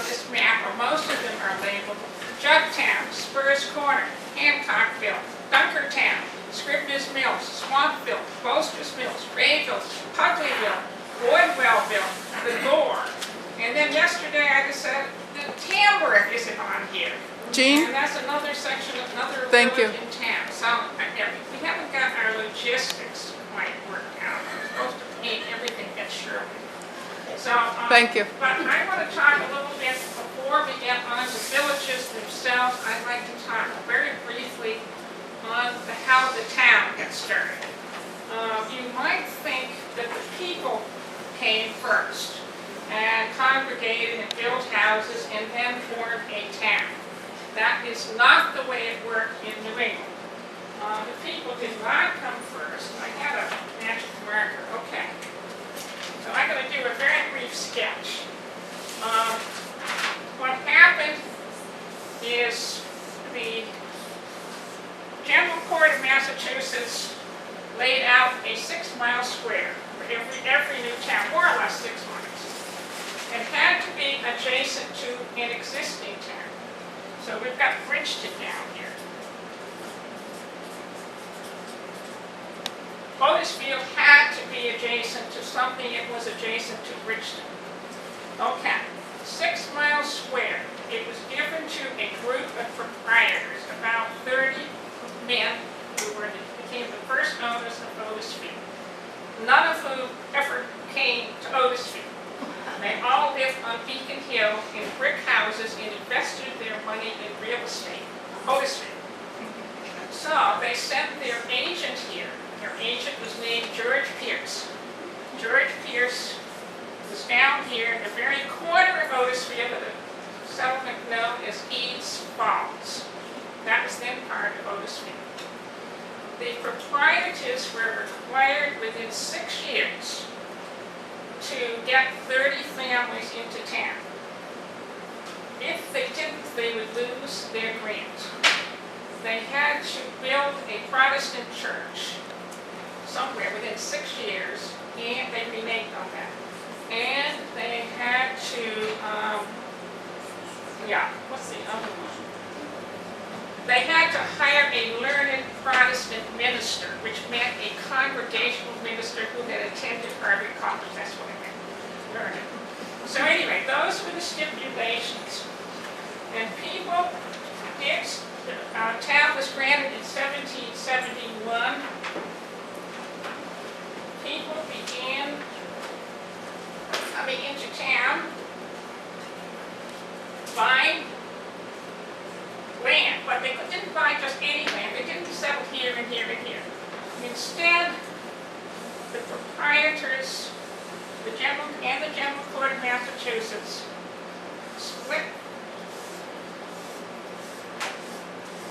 on this map, or most of them are labeled Jugtown, Spurs Corner, Hancockville, Dunkertown, Scribner's Mills, Swampville, Boasters Mills, Rayville, Pugleyville, Boydwellville, the Gore. And then yesterday I decided that Tamworth isn't on here. Jean? And that's another section, another Thank village you. in town. So we haven't got our logistics quite worked out. We're supposed to paint everything at Sherwood. So, Thank you. But I want to talk a little bit before we get on to villages themselves. I'd like to talk very briefly on how the town got started. You might think that the people came first and congregated and built houses and then formed a town. That is not the way it worked in New England. The people did not come first. I had a magic marker. Okay. So I'm going to do a very brief sketch. What happened is the General Court of Massachusetts laid out a 6-mile square for every new town, more or less 6 miles. It had to be adjacent to an existing town. So we've got Bridgeton down here. Otisfield had to be adjacent to something that was adjacent to Bridgeton. Okay, 6 miles square. It was given to a group of proprietors, about 30 men who became the first owners of Otisfield. None of whom ever came to Otisfield. They all lived on Beacon Hill in brick houses and invested their money in real estate, Otisfield. So they sent their agent here. Their agent was named George Pierce. George Pierce was down here in the very corner of Otisfield at a settlement known as Eads Falls. That was then part of Otisfield. The proprietors were required within 6 years to get 30 families into town. If they didn't, they would lose their grant. They had to build a Protestant church somewhere within 6 years, and they reneged on that. And they had to, what's the other one? They had to hire a learned Protestant minister, which meant a congregational minister who had attended Harvard College. That's what it meant, learned. So anyway, those were the stipulations. And people, town was granted in 1771. People began coming into town, buying land, but they didn't buy just any land. They didn't settle here and here and here. Instead, the proprietors, the General Court of Massachusetts,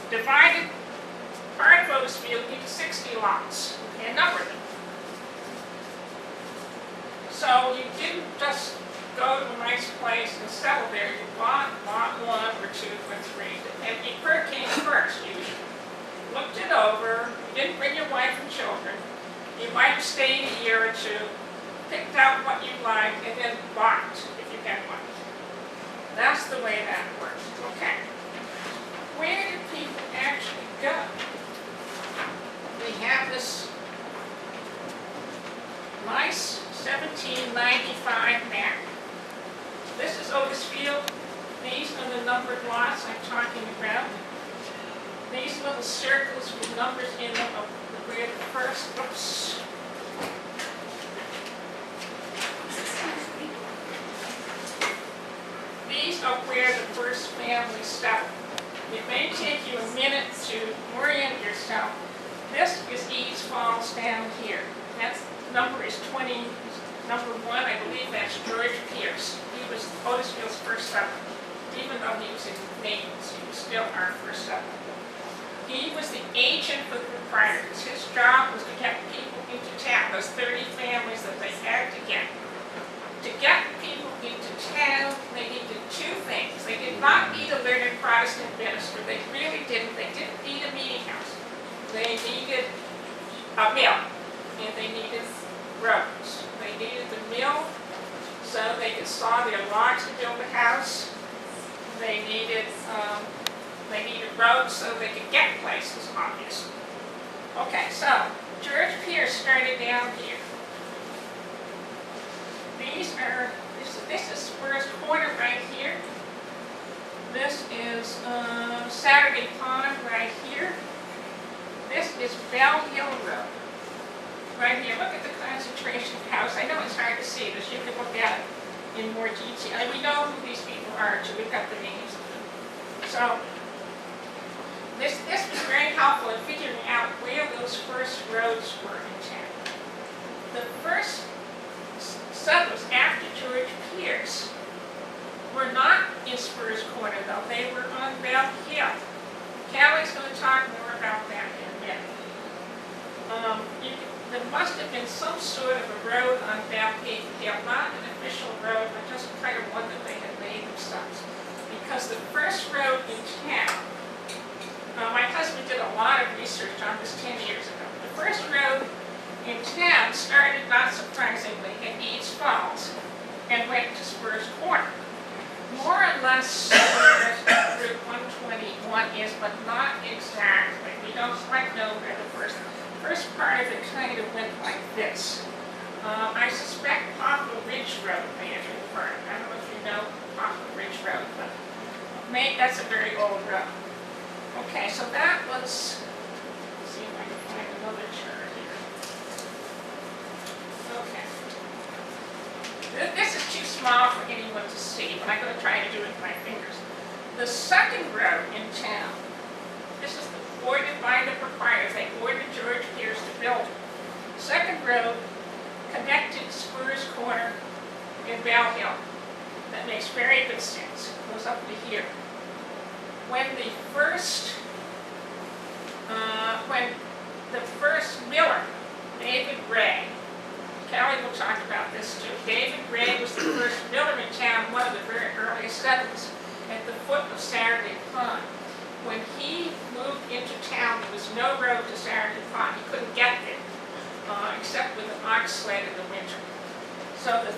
divided part of Otisfield into 60 lots and numbered them. So you didn't just go to a nice place and settle there. You bought 1 or 2 or 3. And you came first, usually. Looked it over. You didn't bring your wife and children. You might have stayed a year or 2, picked out what you liked, and then bought if you had one. That's the way that works. Okay. Where did people actually go? We have this nice 1795 map. This is Otisfield. These are the numbered lots I'm talking about. These little circles with numbers in them of where the first, these are where the first family settled. It may take you a minute to orient yourself. This is Eads Falls down here. That's number is 20. Number 1, I believe that's George Pierce. He was Otisfield's first settler. Even though he was in Naples, he was still our first settler. He was the agent for the proprietors. His job was to get people into town, those 30 families that they had to get. To get people into town, they needed 2 things. They did not need a learned Protestant minister. They really didn't. They didn't need a meeting house. They needed a mill, and they needed roads. They needed the mill so they could saw their logs to build a house, They needed roads so they could get places, obviously. Okay, so George Pierce started down here. This is Spurs Corner right here. This is Saturday Pond right here. This is Bell Hill Road. Right here, look at the concentration of house. I know it's hard to see this. You can look at it in more detail. And we know who these people are, too. We've got the names of them. So, this was very helpful in figuring out where those first roads were in town. The first settlers after George Pierce were not in Spurs Corner, though. They were on Bell Hill. Callie's going to talk more about that in a minute. There must have been some sort of a road on Bell Hill, not an official road, but just kind of one that they had made themselves. Because the first road in town, my husband did a lot of research on this 10 years ago. The first road in town started, not surprisingly, at Eads Falls and went to Spurs Corner. More or less where Route 121 is, but not exactly. We don't quite know where the first part of it kind of went like this. I suspect Poplar Ridge Road may have been part. I don't know if you know Poplar Ridge Road, but that's a very old road. Okay, so that was, let's see if I can find another chart here. Okay. This is too small for anyone to see, but I'm going to try to do it with my fingers. The second road in town, this is ordered by the proprietors. They ordered George Pierce to build it. The second road connected Spurs Corner and Bell Hill. That makes very good sense. It goes up to here. When the first miller, David Ray, Callie will talk about this too. David Ray was the first miller in town, one of the very earliest settlers at the foot of Saturday Pond. When he moved into town, there was no road to Saturday Pond. He couldn't get there, except with an ox sled in the winter. So the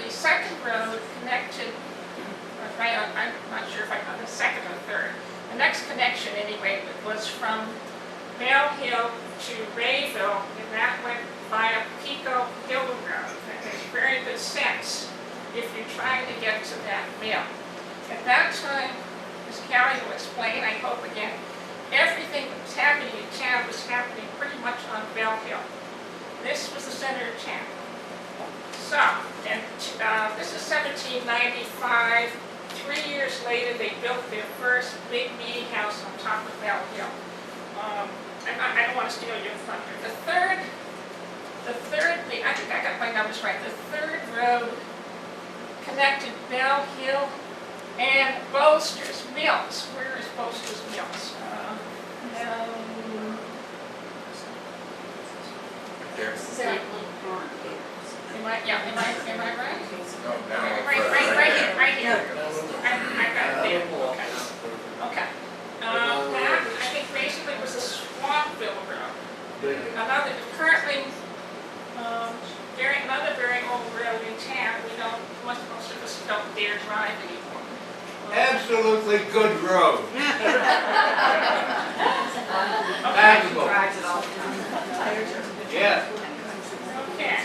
second road connected, I'm not sure if I got the second or third. The next connection, anyway, was from Bell Hill to Rayville, and that went via Pico Hill Road. That makes very good sense if you're trying to get to that mill. At that time, as Callie will explain, I hope again, everything that was happening in town was happening pretty much on Bell Hill. This was the center of town. So, and this is 1795. 3 years later, they built their first big meeting house on top of Bell Hill. I don't want to steal your thunder. I think I got my numbers right. The third road connected Bell Hill and Bolster's Mills. Where is Bolster's Mills? There. Am I right? No, now. Right here. I got it there. Okay. That, I think, basically was a Swampville road. Another very old road in town. Most of us don't dare drive anymore. Absolutely good road. Passable. Drives it all the time. Yeah. Okay.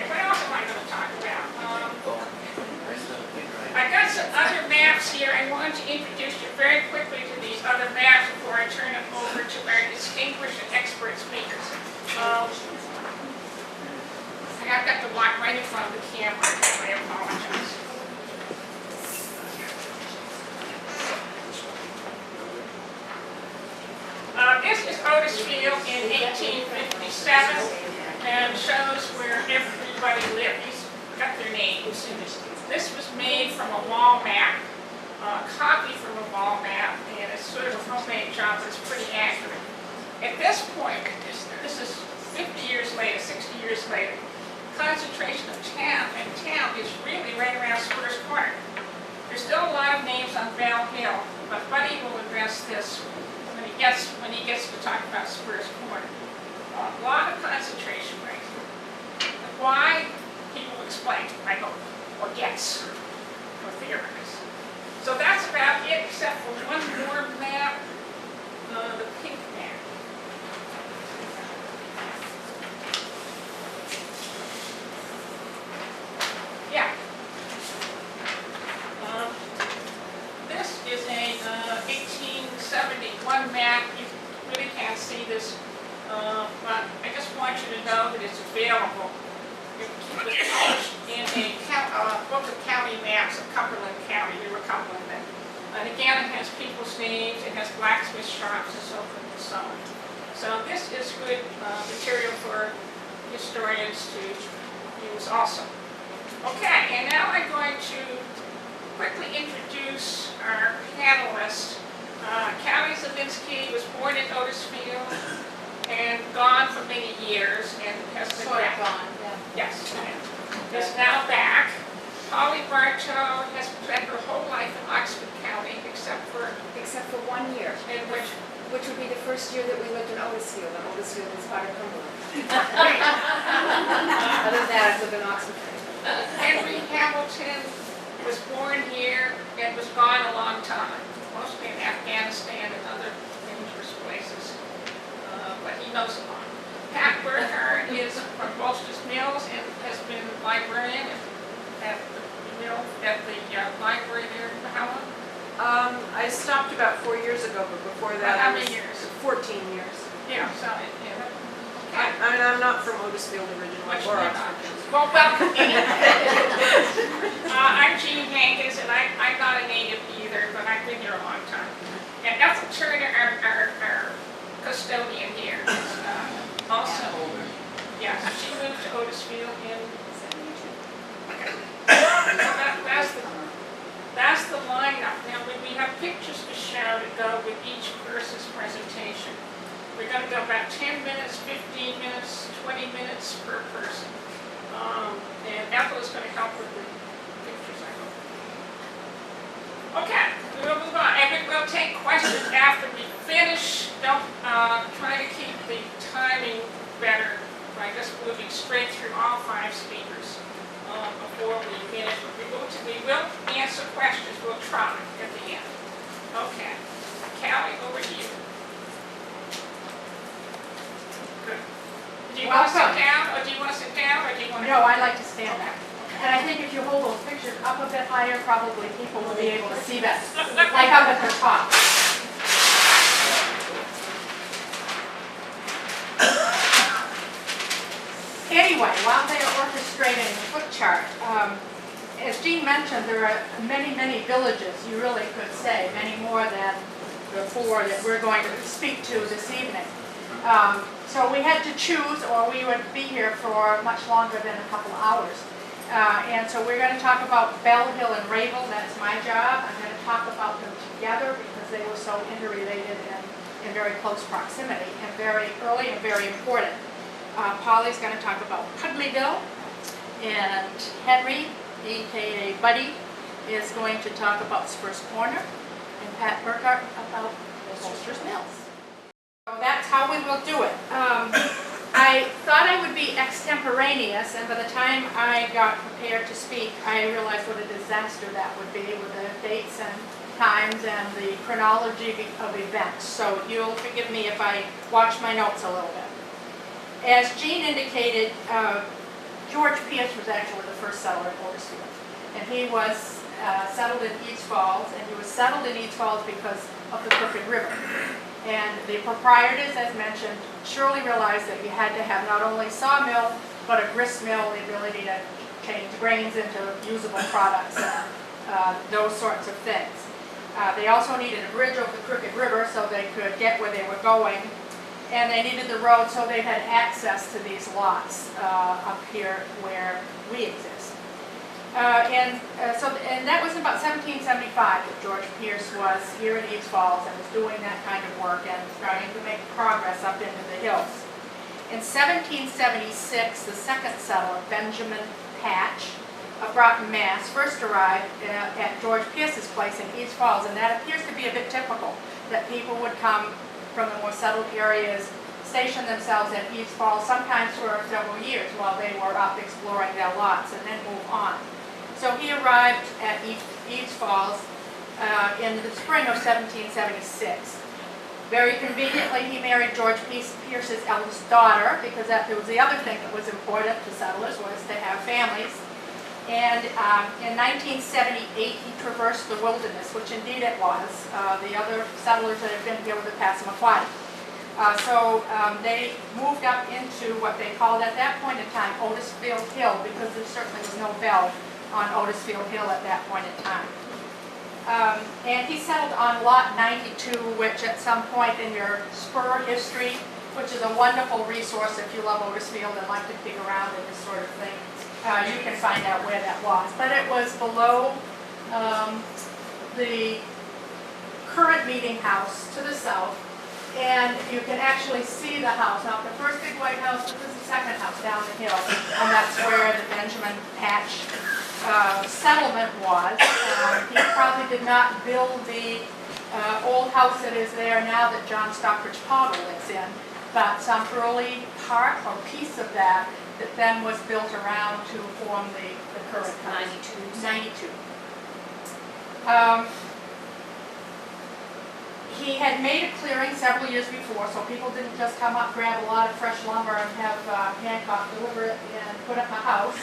What else am I going to talk about? I got some other maps here. I want to introduce you very quickly to these other maps before I turn it over to our distinguished and expert speakers. I've got to walk right in front of the camera. I apologize. This is Otisfield in 1857 and shows where everybody lived. These got their names. This was made from a wall map, copied from a wall map, and it's sort of a homemade job, but it's pretty accurate. At this point, this is 50 years later, 60 years later, concentration of town is really right around Spurs Corner. There's still a lot of names on Bell Hill, but Buddy will address this when he gets to talk about Spurs Corner. A lot of concentration right here. Why? He will explain, I hope, or guess, or theorize. So that's about it, except for one more map, the pink map. Yeah. This is a 1871 map. You really can't see this, but I just want you to know that it's available. It was published in a book of county maps of Cumberland County, River Cumberland. And again, it has people's names, it has blacksmith shops and so forth and so on. So this is good material for historians to use also. Okay, and now I'm going to quickly introduce our panelist. Callie Zilinsky was born in Otisfield and gone for many years and has been Sort of back. gone, yeah. Yes, is now back. Holly Bartow has spent her whole life in Oxford County, except for 1 year, in which which would be the first year that we lived in Otisfield, and Otisfield is part of Cumberland. Other than that, I live in Oxford County. Henry Hamilton was born here and was gone a long time, mostly in Afghanistan and other dangerous places, but he knows a lot. Pat Burkard is from Bolster's Mills and has been librarian at the mill, at the library there. How long? I stopped about 4 years ago, but before that, How I was many years? 14 years. Yeah, so, yeah. Okay. I mean, I'm not from Otisfield originally, Much or more Oxford. not. Well, welcome. I'm Jean Hankins, and I'm not a native either, but I've been here a long time. And Ethel Turner, our custodian here, is also, yes, she moved to Otisfield in 72. Okay. So that's the lineup. Now, we have pictures to show to go with each person's presentation. We're going to go about 10 minutes, 15 minutes, 20 minutes per person. And Ethel is going to help with the pictures, I hope. Okay, we'll move on. And we will take questions after we finish. Don't try to keep the timing better by just moving straight through all 5 speakers before we finish. We will answer questions. We'll try at the end. Okay. Callie, over to you. Good. Do you want to sit Welcome. down, or do you want to sit down, or do you want to? No, I like to stand up. And I think if you hold those pictures up a bit higher, probably people will be able to see that, like up at the top. Anyway, while they are orchestrating the foot chart, as Jean mentioned, there are many, many villages, you really could say, many more than the 4 that we're going to speak to this evening. So we had to choose, or we would be here for much longer than a couple of hours. And so we're going to talk about Bell Hill and Ravel. That's my job. I'm going to talk about them together because they were so interrelated and in very close proximity and very early and very important. Polly's going to talk about Pudleyville, and Henry, aka Buddy, is going to talk about Spruce Corner, and Pat Burkard about Bolster's Mills. So that's how we will do it. I thought I would be extemporaneous, and by the time I got prepared to speak, I realized what a disaster that would be with the dates and times and the chronology of events. So you'll forgive me if I watch my notes a little bit. As Jean indicated, George Pierce was actually the first settler in Otisfield, and he was settled in East Falls, and he was settled in East Falls because of the Burkard River. And the proprietors, as mentioned, surely realized that you had to have not only sawmill, but a grist mill, the ability to change grains into usable products, and those sorts of things. They also needed a bridge over the Crooked River so they could get where they were going. And they needed the road so they had access to these lots up here where we exist. And that was about 1775 that George Pierce was here in East Falls and was doing that kind of work and starting to make progress up into the hills. In 1776, the second settler, Benjamin Patch of Broughton, Mass., first arrived at George Pierce's place in East Falls, and that appears to be a bit typical, that people would come from the more settled areas, station themselves at East Falls, sometimes for several years while they were up exploring their lots, and then move on. So he arrived at East Falls in the spring of 1776. Very conveniently, he married George Pierce's eldest daughter, because that was the other thing that was important to settlers, was to have families. And in 1978, he traversed the wilderness, which indeed it was. The other settlers that had been here were the Passamaquoddy. So they moved up into what they called at that point in time Otisfield Hill, because there certainly was no bell on Otisfield Hill at that point in time. And he settled on Lot 92, which at some point in your spur history, which is a wonderful resource if you love Otisfield and like to dig around in this sort of thing, you can find out where that was. But it was below the current meeting house to the south, and you can actually see the house. Now, the first big white house, this is the second house down the hill, and that's where the Benjamin Patch settlement was. He probably did not build the old house that is there now that John Stockbridge Potter lives in, but some early part or piece of that then was built around to form the current house. 92. He had made a clearing several years before, so people didn't just come up, grab a lot of fresh lumber and have Hancock deliver it and put up a house.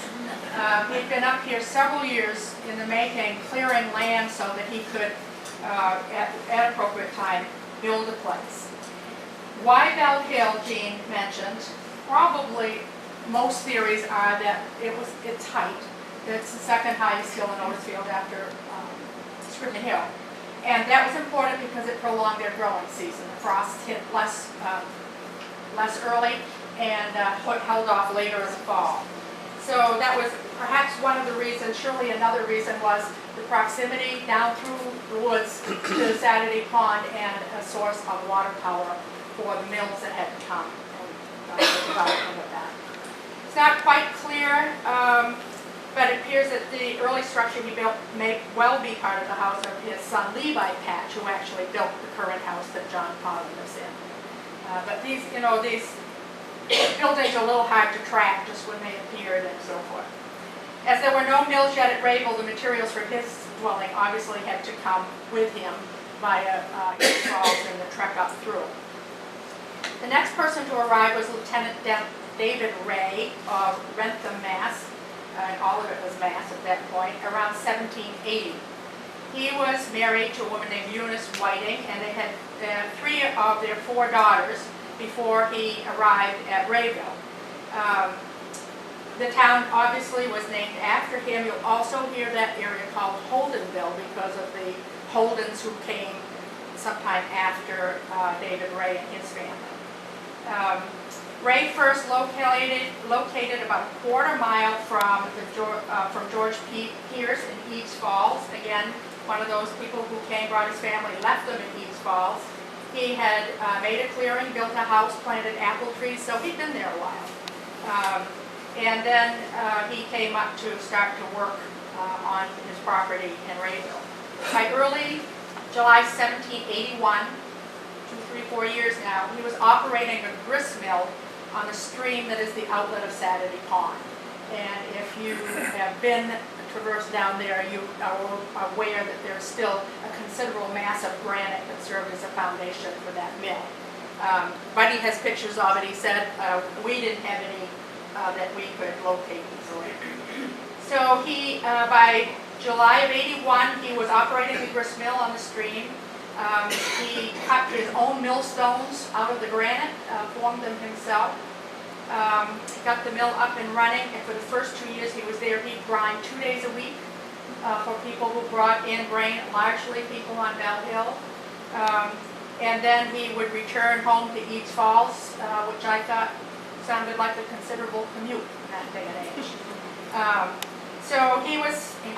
He'd been up here several years in the making, clearing land so that he could, at appropriate time, build a place. Why Bell Hill, Jean mentioned, probably most theories are that it's height. It's the second highest hill in Otisfield after Scrivener Hill. And that was important because it prolonged their growing season. The frost hit less early and held off later in the fall. So that was perhaps one of the reasons. Surely another reason was the proximity down through the woods to Saturday Pond and a source of water power for the mills that had to come and the development of that. It's not quite clear. But it appears that the early structure he built may well be part of the house of his son Levi Patch, who actually built the current house that John Potter lives in. But these buildings are a little hard to track just when they appeared and so forth. As there were no mills yet at Rayville, the materials for his dwelling obviously had to come with him via East Falls and the trek up through. The next person to arrive was Lieutenant David Ray of Wrentham, Mass. And all of it was Mass at that point, around 1780. He was married to a woman named Eunice Whiting, and they had 3 of their 4 daughters before he arrived at Rayville. The town obviously was named after him. You'll also hear that area called Holdenville because of the Holdens who came sometime after David Ray and his family. Ray first located about a quarter-mile from George P. Pierce in Eads Falls. Again, one of those people who came, brought his family, left them in Eads Falls. He had made a clearing, built a house, planted apple trees, so he'd been there a while. And then he came up to start to work on his property in Rayville. By early July 1781, 4 years now, he was operating a grist mill on a stream that is the outlet of Saturday Pond. And if you have been traversed down there, you are aware that there's still a considerable mass of granite that served as a foundation for that mill. Buddy has pictures of it. He said we didn't have any that we could locate easily. So he, by July of '81, he was operating the grist mill on the stream. He cut his own millstones out of the granite, formed them himself. He got the mill up and running, and for the first 2 years he was there, he'd grind 2 days a week for people who brought in grain, largely people on Bell Hill. And then he would return home to Eads Falls, which I thought sounded like a considerable commute in that day and age. So he was in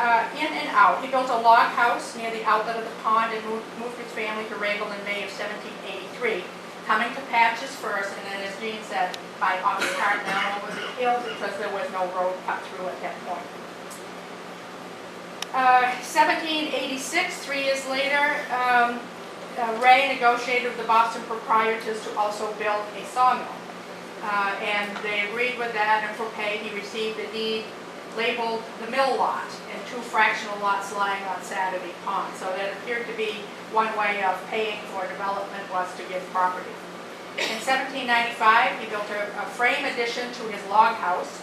and out. He built a log house near the outlet of the pond and moved his family to Rayville in May of 1783, coming to Patches first, and then, as Jean said, by Otisfield down over the hill because there was no road cut through at that point. 1786, 3 years later, Ray negotiated with the Boston proprietors to also build a sawmill. And they agreed with that, and for pay he received a deed labeled the mill lot and 2 fractional lots lying on Saturday Pond. So that appeared to be one way of paying for development was to give property. In 1795, he built a frame addition to his log house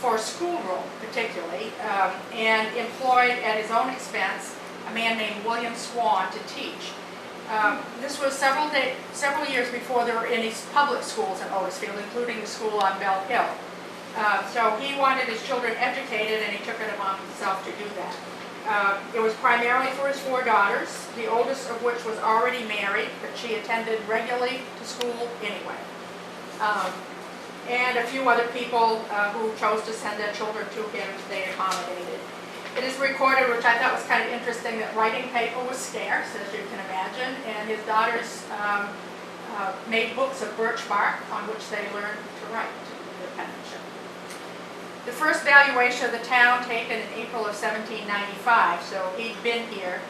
for a schoolroom particularly, and employed at his own expense a man named William Swan to teach. This was several years before there were any public schools in Otisfield, including the school on Bell Hill. So he wanted his children educated, and he took it upon himself to do that. It was primarily for his 4 daughters, the oldest of which was already married, but she attended regularly to school anyway. And a few other people who chose to send their children to him, they accommodated. It is recorded, which I thought was kind of interesting, that writing paper was scarce, as you can imagine, and his daughters made books of birch bark on which they learned to write the penmanship. The first valuation of the town taken in April of 1795, so he'd been here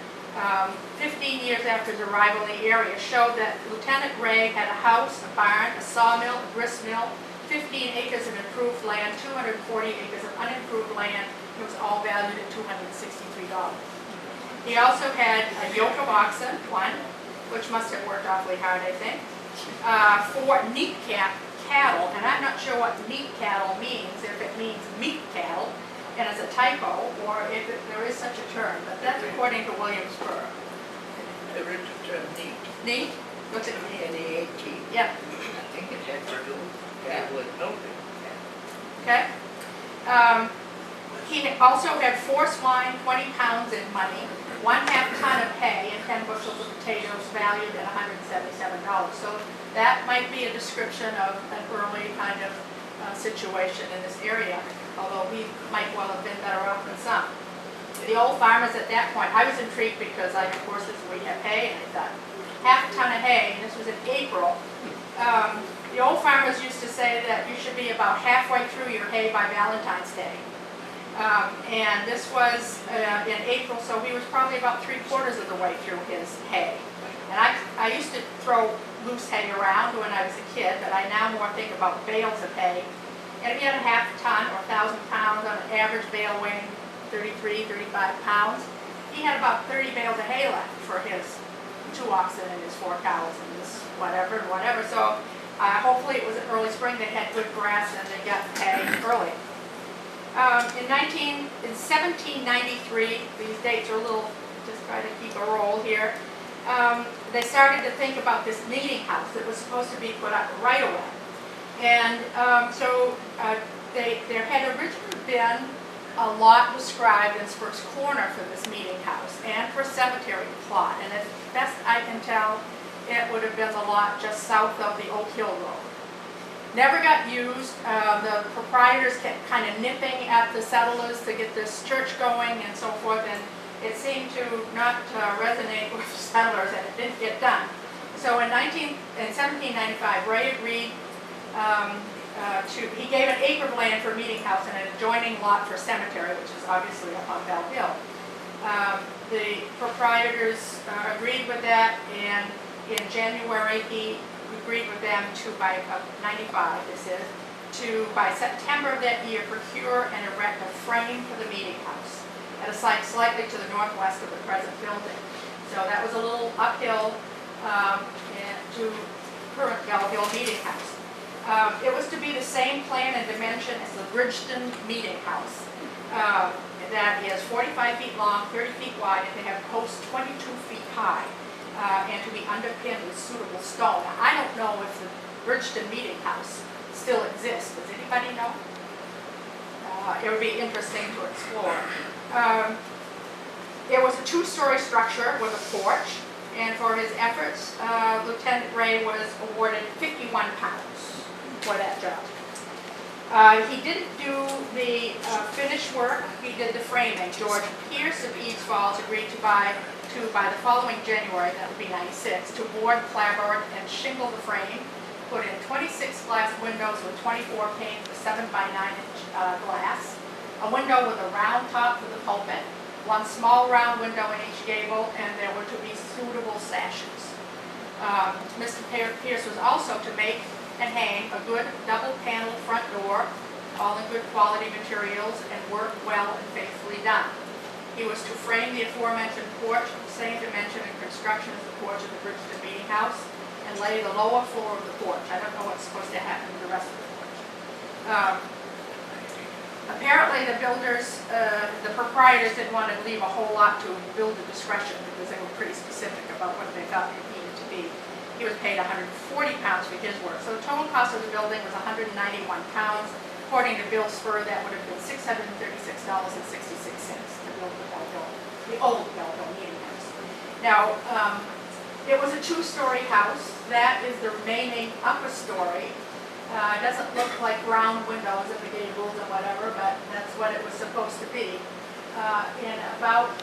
15 years after his arrival in the area, showed that Lieutenant Ray had a house, a barn, a sawmill, a grist mill, 15 acres of improved land, 240 acres of unimproved land. It was all valued at $263. He also had a yoke of oxen, 1, which must have worked awfully hard, I think, 4 neat cattle, and I'm not sure what neat cattle means, if it means meat cattle, and it's a typo, or if there is such a term, but that's according to Williamsburg. There is a term neat. Neat? What's it mean? N-E-A-T. Yeah, I think it had to do with milking. okay. He also had 4 swine, 20 pounds in money, 1/2 ton of hay, and 10 bushels of potatoes valued at $177. So that might be a description of an early kind of situation in this area, although he might well have been better off than some. The old farmers at that point, I was intrigued because I have horses, we have hay, and I thought, 1/2 ton of hay, and this was in April. The old farmers used to say that you should be about halfway through your hay by Valentine's Day. And this was in April, so he was probably about 3/4 of the way through his hay. And I used to throw loose hay around when I was a kid, but I now more think about bales of hay. And if you had a 1/2 ton or 1,000 pounds on an average bale weighing 33, 35 pounds, he had about 30 bales of hay left for his 2 oxen and his 4 cows and his whatever. So hopefully it was an early spring, they had good grass and they got hay early. In 1793, these dates are a little, just try to keep a roll here, they started to think about this meeting house that was supposed to be put up right away. And there had originally been a lot described in Spur's Corner for this meeting house and for cemetery plot. And as best I can tell, it would have been the lot just south of the Oak Hill Road. Never got used. The proprietors kept kind of nipping at the settlers to get this church going and so forth, and it seemed to not resonate with the settlers, and it didn't get done. So in 1795, Ray agreed he gave an acre of land for a meeting house and an adjoining lot for a cemetery, which is obviously up on Bell Hill. The proprietors agreed with that, and in January he agreed with them to, by 95 this is, to by September of that year procure and erect a frame for the meeting house at a site slightly to the northwest of the present building. So that was a little uphill to current Bell Hill meeting house. It was to be the same plan and dimension as the Bridgeton meeting house. That is 45 feet long, 30 feet wide, and to have posts 22 feet high. And to be underpinned with suitable stone. Now, I don't know if the Bridgeton Meeting House still exists. Does anybody know? It would be interesting to explore. It was a 2-story structure with a porch, and for his efforts, Lieutenant Ray was awarded 51 pounds for that job. He didn't do the finish work, he did the framing. George Pierce of Eads Falls agreed to by the following January, that would be 96, to board, clapboard, and shingle the frame, put in 26 glass windows with 24 panes of 7 by 9 inch glass, a window with a round top for the pulpit, 1 small round window in each gable, and there were to be suitable sashes. Mr. Pierce was also to make and hang a good double paneled front door, all in good quality materials and work well and faithfully done. He was to frame the aforementioned porch of the same dimension and construction as the porch of the Bridgeton Meeting House and lay the lower floor of the porch. I don't know what's supposed to happen to the rest of the porch. Apparently the builders, the proprietors didn't want to leave a whole lot to builder discretion because they were pretty specific about what they thought it needed to be. He was paid £140 for his work. So the total cost of the building was £191. According to Bill Spur, that would have been $636.66 to build the Belleville, the old Belleville Meeting House. Now, it was a two-story house. That is the remaining upper story. It doesn't look like round windows at the gables and whatever, but that's what it was supposed to be. In about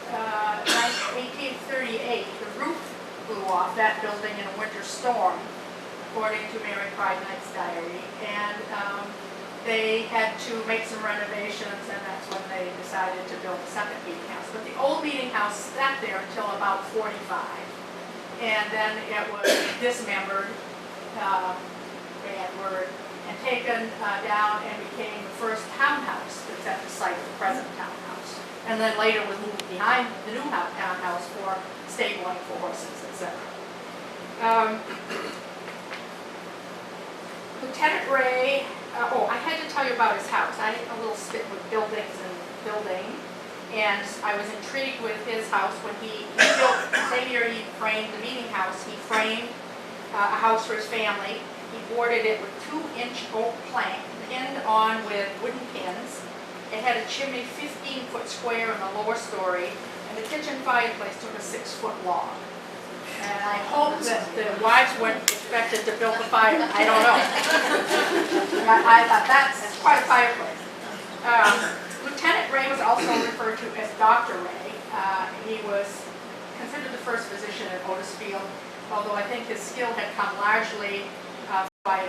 1838, the roof blew off that building in a winter storm, according to Mary Pride Knight's diary, and they had to make some renovations, and that's when they decided to build a second meeting house. But the old meeting house sat there until about 45, and then it was dismembered and taken down and became the first townhouse that's at the site of the present townhouse. And then later was moved behind the new townhouse for stabling for horses, etc. Lieutenant Ray, I had to tell you about his house. I had a little stint with buildings and building, and I was intrigued with his house when he built, the same year he framed the meeting house, he framed a house for his family. He boarded it with 2-inch oak plank pinned on with wooden pins. It had a chimney 15-foot square in the lower story, and the kitchen fireplace took a 6-foot log. And I hope that the wives weren't expected to build a fire. I don't know. I thought that's quite a fireplace. Lieutenant Ray was also referred to as Dr. Ray. He was considered the first physician at Otisfield, although I think his skill had come largely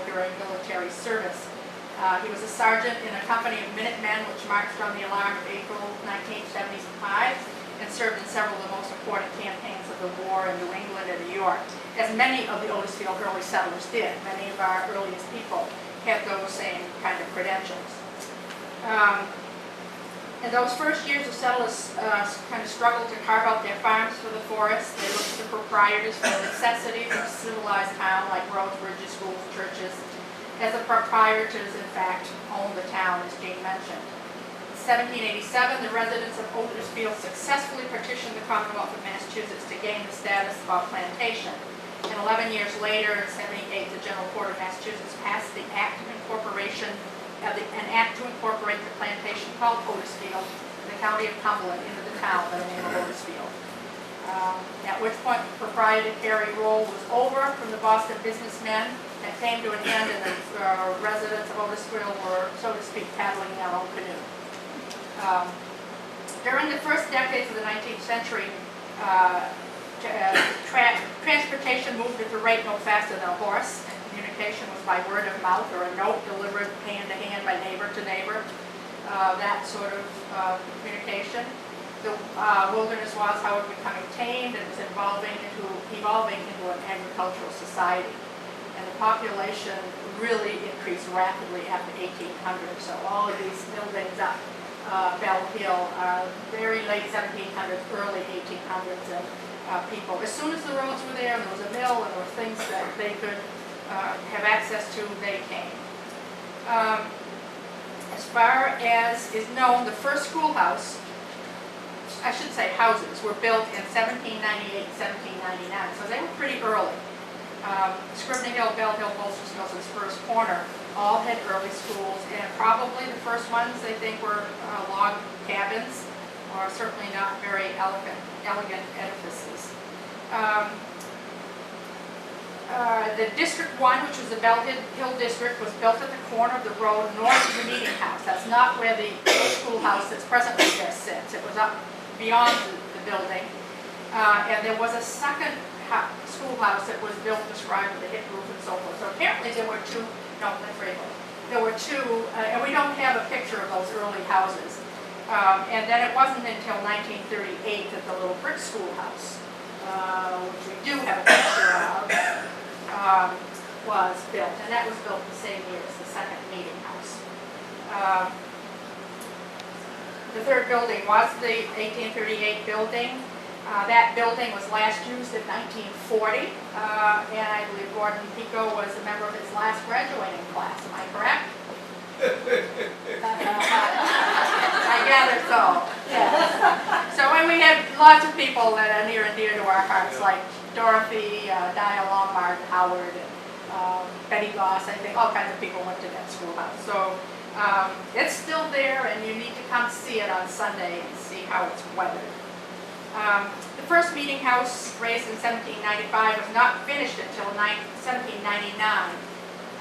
during military service. He was a sergeant in a company of Minutemen which marched on the alarm of April 1975 and served in several of the most important campaigns of the war in New England and New York, as many of the Otisfield early settlers did. Many of our earliest people had those same kind of credentials. In those first years, the settlers kind of struggled to carve out their farms for the forest. They looked to the proprietors for necessities of a civilized town like roads, bridges, schools, churches, as the proprietors, in fact, owned the town, as Jean mentioned. In 1787, the residents of Otisfield successfully petitioned the Commonwealth of Massachusetts to gain the status of a plantation. And 11 years later, in 78, the General Court of Massachusetts passed the Act of Incorporation, an act to incorporate the plantation called Otisfield in the county of Cumberland into the town by the name of Otisfield. At which point the proprietary role was over from the Boston businessmen and came to an end, and the residents of Otisfield were, so to speak, paddling their own canoe. During the first decades of the 19th century, transportation moved at the rate no faster than a horse, and communication was by word of mouth or a note delivered hand to hand by neighbor to neighbor, that sort of communication. The wilderness was, however, becoming tamed and was evolving into an agricultural society. And the population really increased rapidly after 1800. So all of these buildings up Bell Hill, very late 1700s, early 1800s, and people, as soon as the roads were there and there was a mill and there were things that they could have access to, they came. As far as is known, the first schoolhouse, I should say houses, were built in 1798, 1799, so they were pretty early. Scribner Hill, Bell Hill, Bolster's Mills, and Spurs Corner all had early schools, and probably the first ones they think were log cabins, or certainly not very elegant edifices. The District 1, which was the Bell Hill District, was built at the corner of the road north of the meeting house. That's not where the schoolhouse that's presently there sits. It was up beyond the building. And there was a second schoolhouse that was built, described with a hip roof and so forth. So apparently there were two, no, that's Rayville. There were two, and we don't have a picture of those early houses. And then it wasn't until 1938 that the little brick schoolhouse, which we do have a picture of, was built. And that was built the same year as the second meeting house. The third building was the 1838 building. That building was last used in 1940, and I believe Gordon Pico was a member of his last graduating class. Am I correct? I gather so, yes. So and we have lots of people that are near and dear to our hearts, like Dorothy, Dia Lombard, Howard, and Betty Goss. I think all kinds of people went to that schoolhouse. So it's still there, and you need to come see it on Sunday and see how it's weathered. The first meeting house, raised in 1795, was not finished until 1799.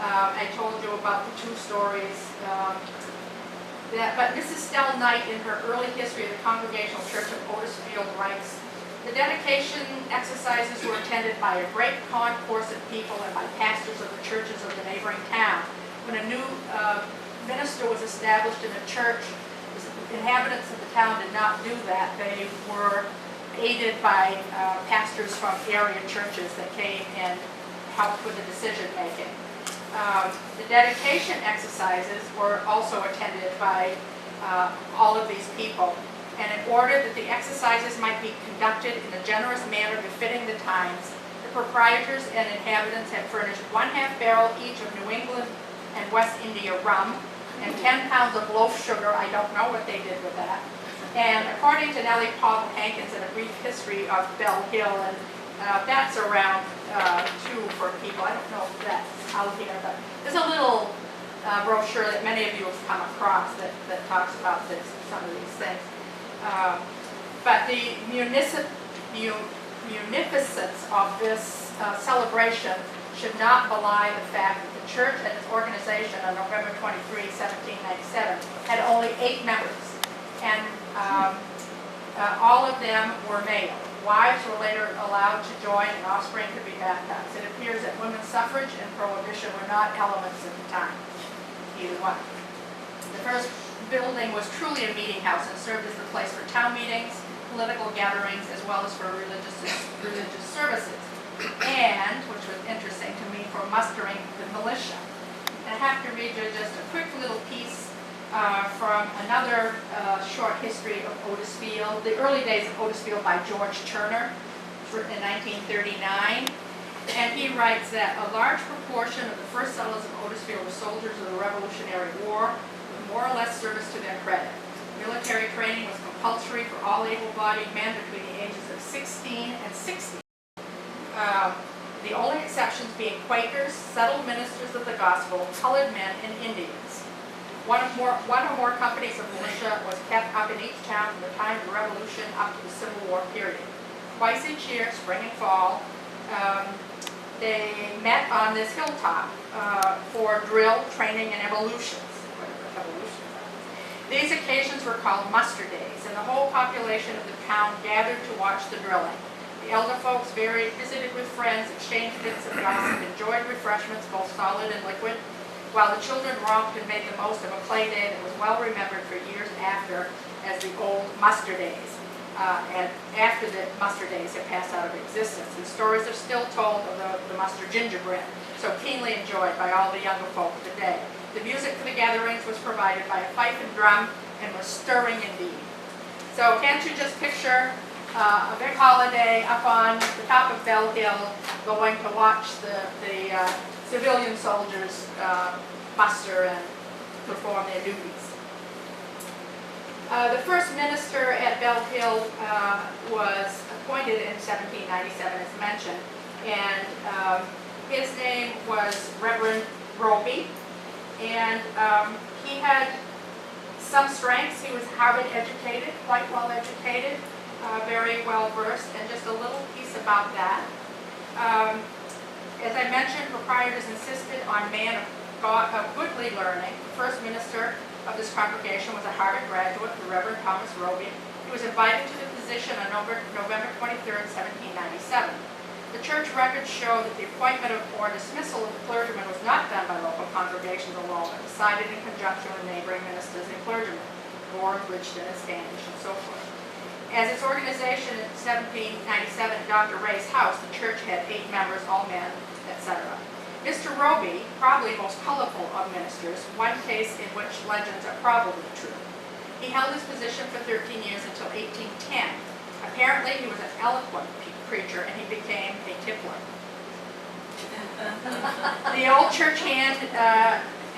I told you about the 2 stories. But Mrs. Stell Knight, in her early history of the Congregational Church of Otisfield, writes, the dedication exercises were attended by a great concourse of people and by pastors of the churches of the neighboring town. When a new minister was established in a church, the inhabitants of the town did not do that. They were aided by pastors from area churches that came and helped with the decision making. The dedication exercises were also attended by all of these people. And in order that the exercises might be conducted in a generous manner befitting the times, the proprietors and inhabitants had furnished 1/2 barrel each of New England and West India rum and 10 pounds of loaf sugar. I don't know what they did with that. And according to Nellie Paul Hankins in A Brief History of Bell Hill, and that's around 2 for people. I don't know if that's out here, but there's a little brochure that many of you have come across that talks about this, some of these things. But the munificence of this celebration should not belie the fact that the church and its organization on November 23, 1797 had only 8 members, and all of them were male. Wives were later allowed to join and offspring could be baptized. It appears that women's suffrage and prohibition were not elements at the time, either one. The first building was truly a meeting house and served as the place for town meetings, political gatherings, as well as for religious services, and, which was interesting to me, for mustering the militia. And I have to read you just a quick little piece from another short history of Otisfield, the early days of Otisfield by George Turner, written in 1939. And he writes that a large proportion of the first settlers of Otisfield were soldiers of the Revolutionary War, with more or less service to their credit. Military training was compulsory for all able-bodied men between the ages of 16 and 60. The only exceptions being Quakers, settled ministers of the gospel, colored men, and Indians. One or more companies of militia was kept up in each town from the time of the Revolution up to the Civil War period. Twice each year, spring and fall, they met on this hilltop for drill, training, and evolutions. These occasions were called muster days, and the whole population of the town gathered to watch the drilling. The elder folks visited with friends, exchanged bits of gossip, enjoyed refreshments, both solid and liquid, while the children romped and made the most of a play day that was well remembered for years after as the old muster days. And after the muster days had passed out of existence, and stories are still told of the muster gingerbread, so keenly enjoyed by all the younger folk today. The music for the gatherings was provided by a fife and drum and was stirring indeed. So can't you just picture a big holiday up on the top of Bell Hill going to watch the civilian soldiers muster and perform their duties. The first minister at Bell Hill was appointed in 1797, as mentioned, and his name was Reverend Roby, and he had some strengths. He was Harvard educated, quite well educated, very well versed, and just a little piece about that. As I mentioned, proprietors insisted on man of goodly learning. The first minister of this congregation was a Harvard graduate, the Reverend Thomas Roby. He was invited to the position on November 23rd, 1797. The church records show that the appointment or dismissal of the clergyman was not done by local congregations alone, but decided in conjunction with neighboring ministers and clergymen, Gore, Bridgeton, and Standish, and so forth. As its organization in 1797 at Dr. Ray's house, the church had 8 members, all men, etc. Mr. Roby, probably most colorful of ministers, one case in which legends are probably true. He held his position for 13 years until 1810. Apparently, he was an eloquent preacher and he became a tippler. The old church hand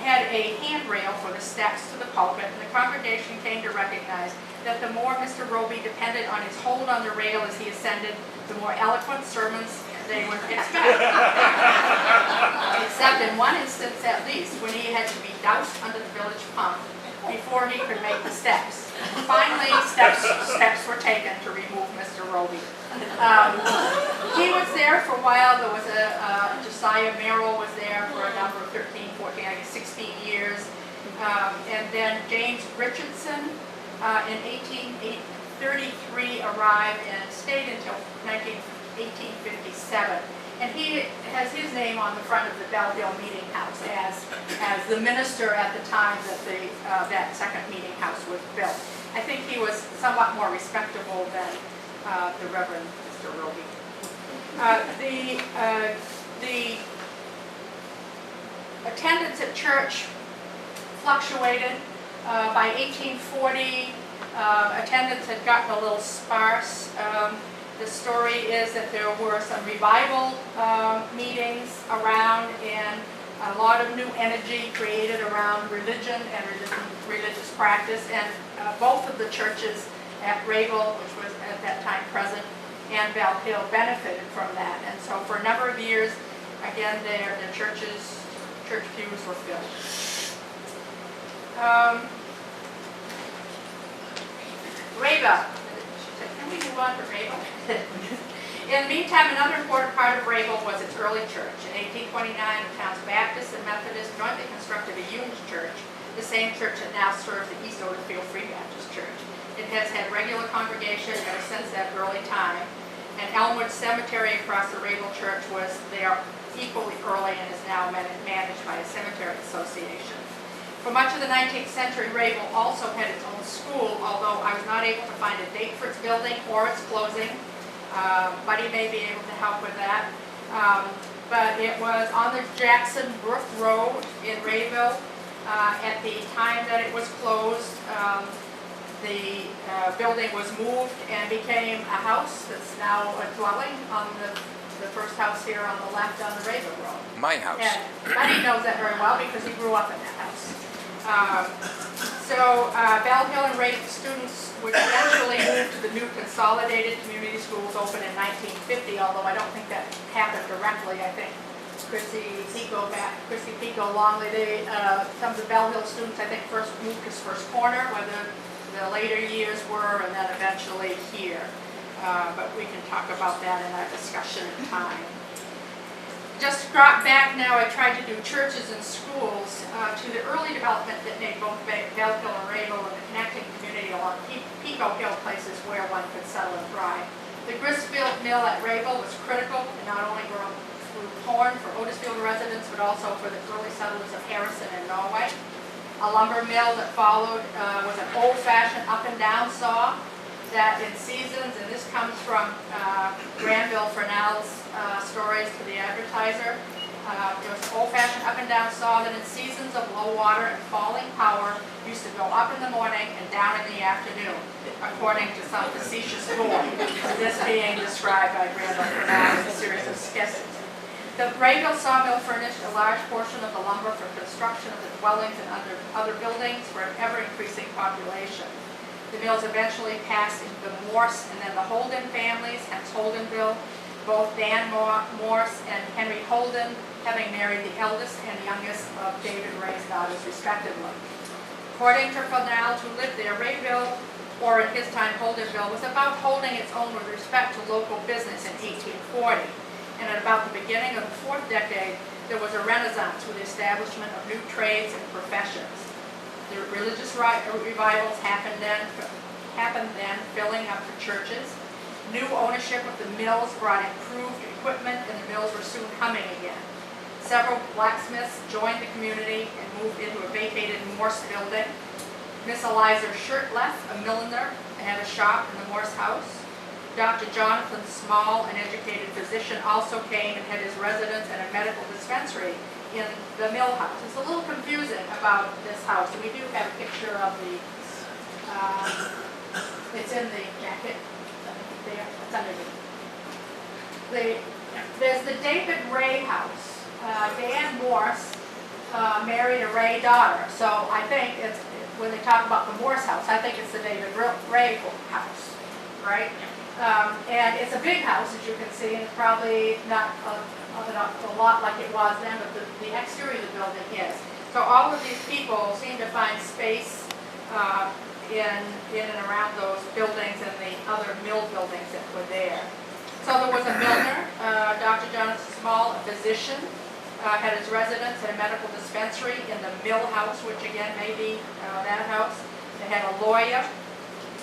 had a handrail for the steps to the pulpit, and the congregation came to recognize that the more Mr. Roby depended on his hold on the rail as he ascended, the more eloquent sermons they would expect. Except in one instance at least, when he had to be doused under the village pump before he could make the steps. Finally, steps were taken to remove Mr. Roby. He was there for a while. There was Josiah Merrill was there for a number of 13, 14, I guess 16 years. And then James Richardson in 1833 arrived and stayed until 1857. And he has his name on the front of the Bell Hill Meeting House as the minister at the time that that second meeting house was built. I think he was somewhat more respectable than the Reverend Mr. Roby. The attendance at church fluctuated. By 1840, attendance had gotten a little sparse. The story is that there were some revival meetings around and a lot of new energy created around religion and religious practice, and both of the churches at Rayville, which was at that time present, and Bell Hill benefited from that. And so for a number of years, again, the church pews were filled. Rayville. Can we move on to Rayville? In the meantime, another important part of Rayville was its early church. In 1829, the town's Baptists and Methodists jointly constructed a Union church, the same church that now serves the East Otisfield Free Baptist Church. It has had regular congregation ever since that early time, and Elmwood Cemetery across the Rayville Church was there equally early and is now managed by a cemetery association. For much of the 19th century, Rayville also had its own school, although I was not able to find a date for its building or its closing. Buddy may be able to help with that. But it was on the Jackson Brook Road in Rayville. At the time that it was closed, the building was moved and became a house that's now a dwelling on the first house here on the left on the Rayville Road. My house. And Buddy knows that very well because he grew up in that house. Bell Hill and Rayville students would eventually move to the new consolidated community schools opened in 1950, although I don't think that happened directly. I think Chrissy Pico Longley, some of the Bell Hill students, I think, first moved to First Corner, where the later years were, and then eventually here. But we can talk about that in our discussion at time. Just drop back now, I tried to do churches and schools to the early development that made both Bell Hill and Rayville and the connecting community along Pico Hill places where one could settle and thrive. The gristmill mill at Rayville was critical and not only grew corn for Otisfield residents, but also for the early settlers of Harrison and Norway. A lumber mill that followed was an old-fashioned up-and-down saw that in seasons, and this comes from Granville Fresnel's stories to the Advertiser. It was an old-fashioned up-and-down saw that in seasons of low water and falling power used to go up in the morning and down in the afternoon, according to some facetious boy. This being described by Granville Fresnel in a series of sketches. The Rayville sawmill furnished a large portion of the lumber for construction of the dwellings and other buildings for an ever-increasing population. The mills eventually passed into the Morse and then the Holden families, hence Holdenville, both Dan Morse and Henry Holden having married the eldest and youngest of David Ray's daughters, respectively. According to Fresnel, who lived there, Rayville, or in his time Holdenville, was about holding its own with respect to local business in 1840. And at about the beginning of the fourth decade, there was a renaissance with the establishment of new trades and professions. The religious revivals happened then, filling up the churches. New ownership of the mills brought improved equipment, and the mills were soon humming again. Several blacksmiths joined the community and moved into a vacated Morse building. Miss Eliza Shirtless, a milliner, had a shop in the Morse house. Dr. Jonathan Small, an educated physician, also came and had his residence in a medical dispensary in the mill house. It's a little confusing about this house. We do have a picture of the, it's in the jacket, there, it's underneath. There's the David Ray house. Dan Morse married a Ray daughter, so I think it's, when they talk about the Morse house, I think it's the David Ray house, right? And it's a big house, as you can see, and it's probably not a lot like it was then, but the exterior of the building is. So all of these people seem to find space in and around those buildings and the other mill buildings that were there. So there was a milliner, Dr. Jonathan Small, a physician, had his residence at a medical dispensary in the mill house, which again may be that house. They had a lawyer,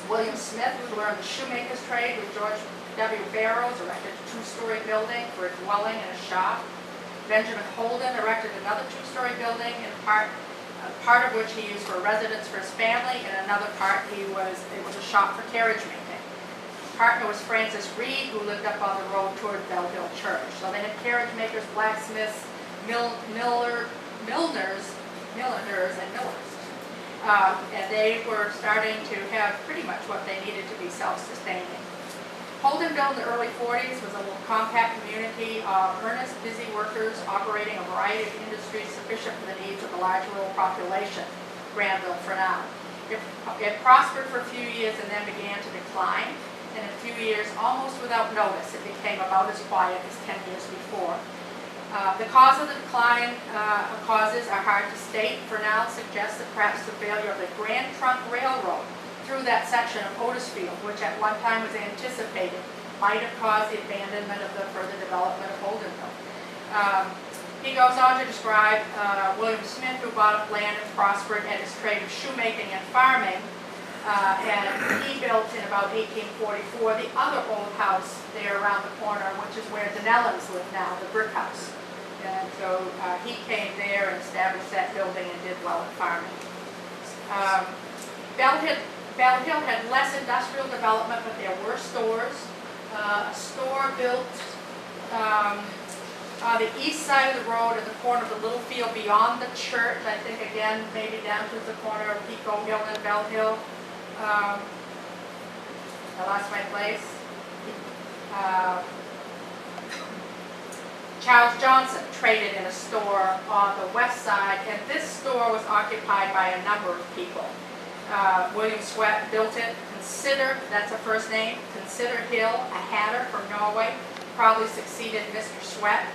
William Smith, who learned the shoemaker's trade with George W. Barrows, erected a two-story building for a dwelling and a shop. Benjamin Holden erected another two-story building, in part of which he used for a residence for his family, and another part it was a shop for carriage making. His partner was Francis Reed, who lived up on the road toward Bell Hill Church. So they had carriage makers, blacksmiths, milliners, and millers. And they were starting to have pretty much what they needed to be self-sustaining. Holdenville in the early 40s was a little compact community of earnest, busy workers operating a variety of industries sufficient for the needs of the large rural population, Granville for now. It prospered for a few years and then began to decline. And in a few years, almost without notice, it became about as quiet as 10 years before. The cause of the decline causes are hard to state. For now, suggests that perhaps the failure of the Grand Trunk Railroad through that section of Otisfield, which at one time was anticipated, might have caused the abandonment of the further development of Holdenville. He goes on to describe William Smith, who bought up land and prospered at his trade of shoemaking and farming, and he built in about 1844 the other old house there around the corner, which is where the Nellens live now, the brick house. And so he came there and established that building and did well at farming. Bell Hill had less industrial development, but there were stores. A store built on the east side of the road in the corner of the little field beyond the church, I think again, maybe down to the corner of Pico Hill and Bell Hill. I lost my place. Charles Johnson traded in a store on the west side, and this store was occupied by a number of people. William Sweat built it. Consider, that's a first name, Consider Hill, a hatter from Norway, probably succeeded Mr. Sweat,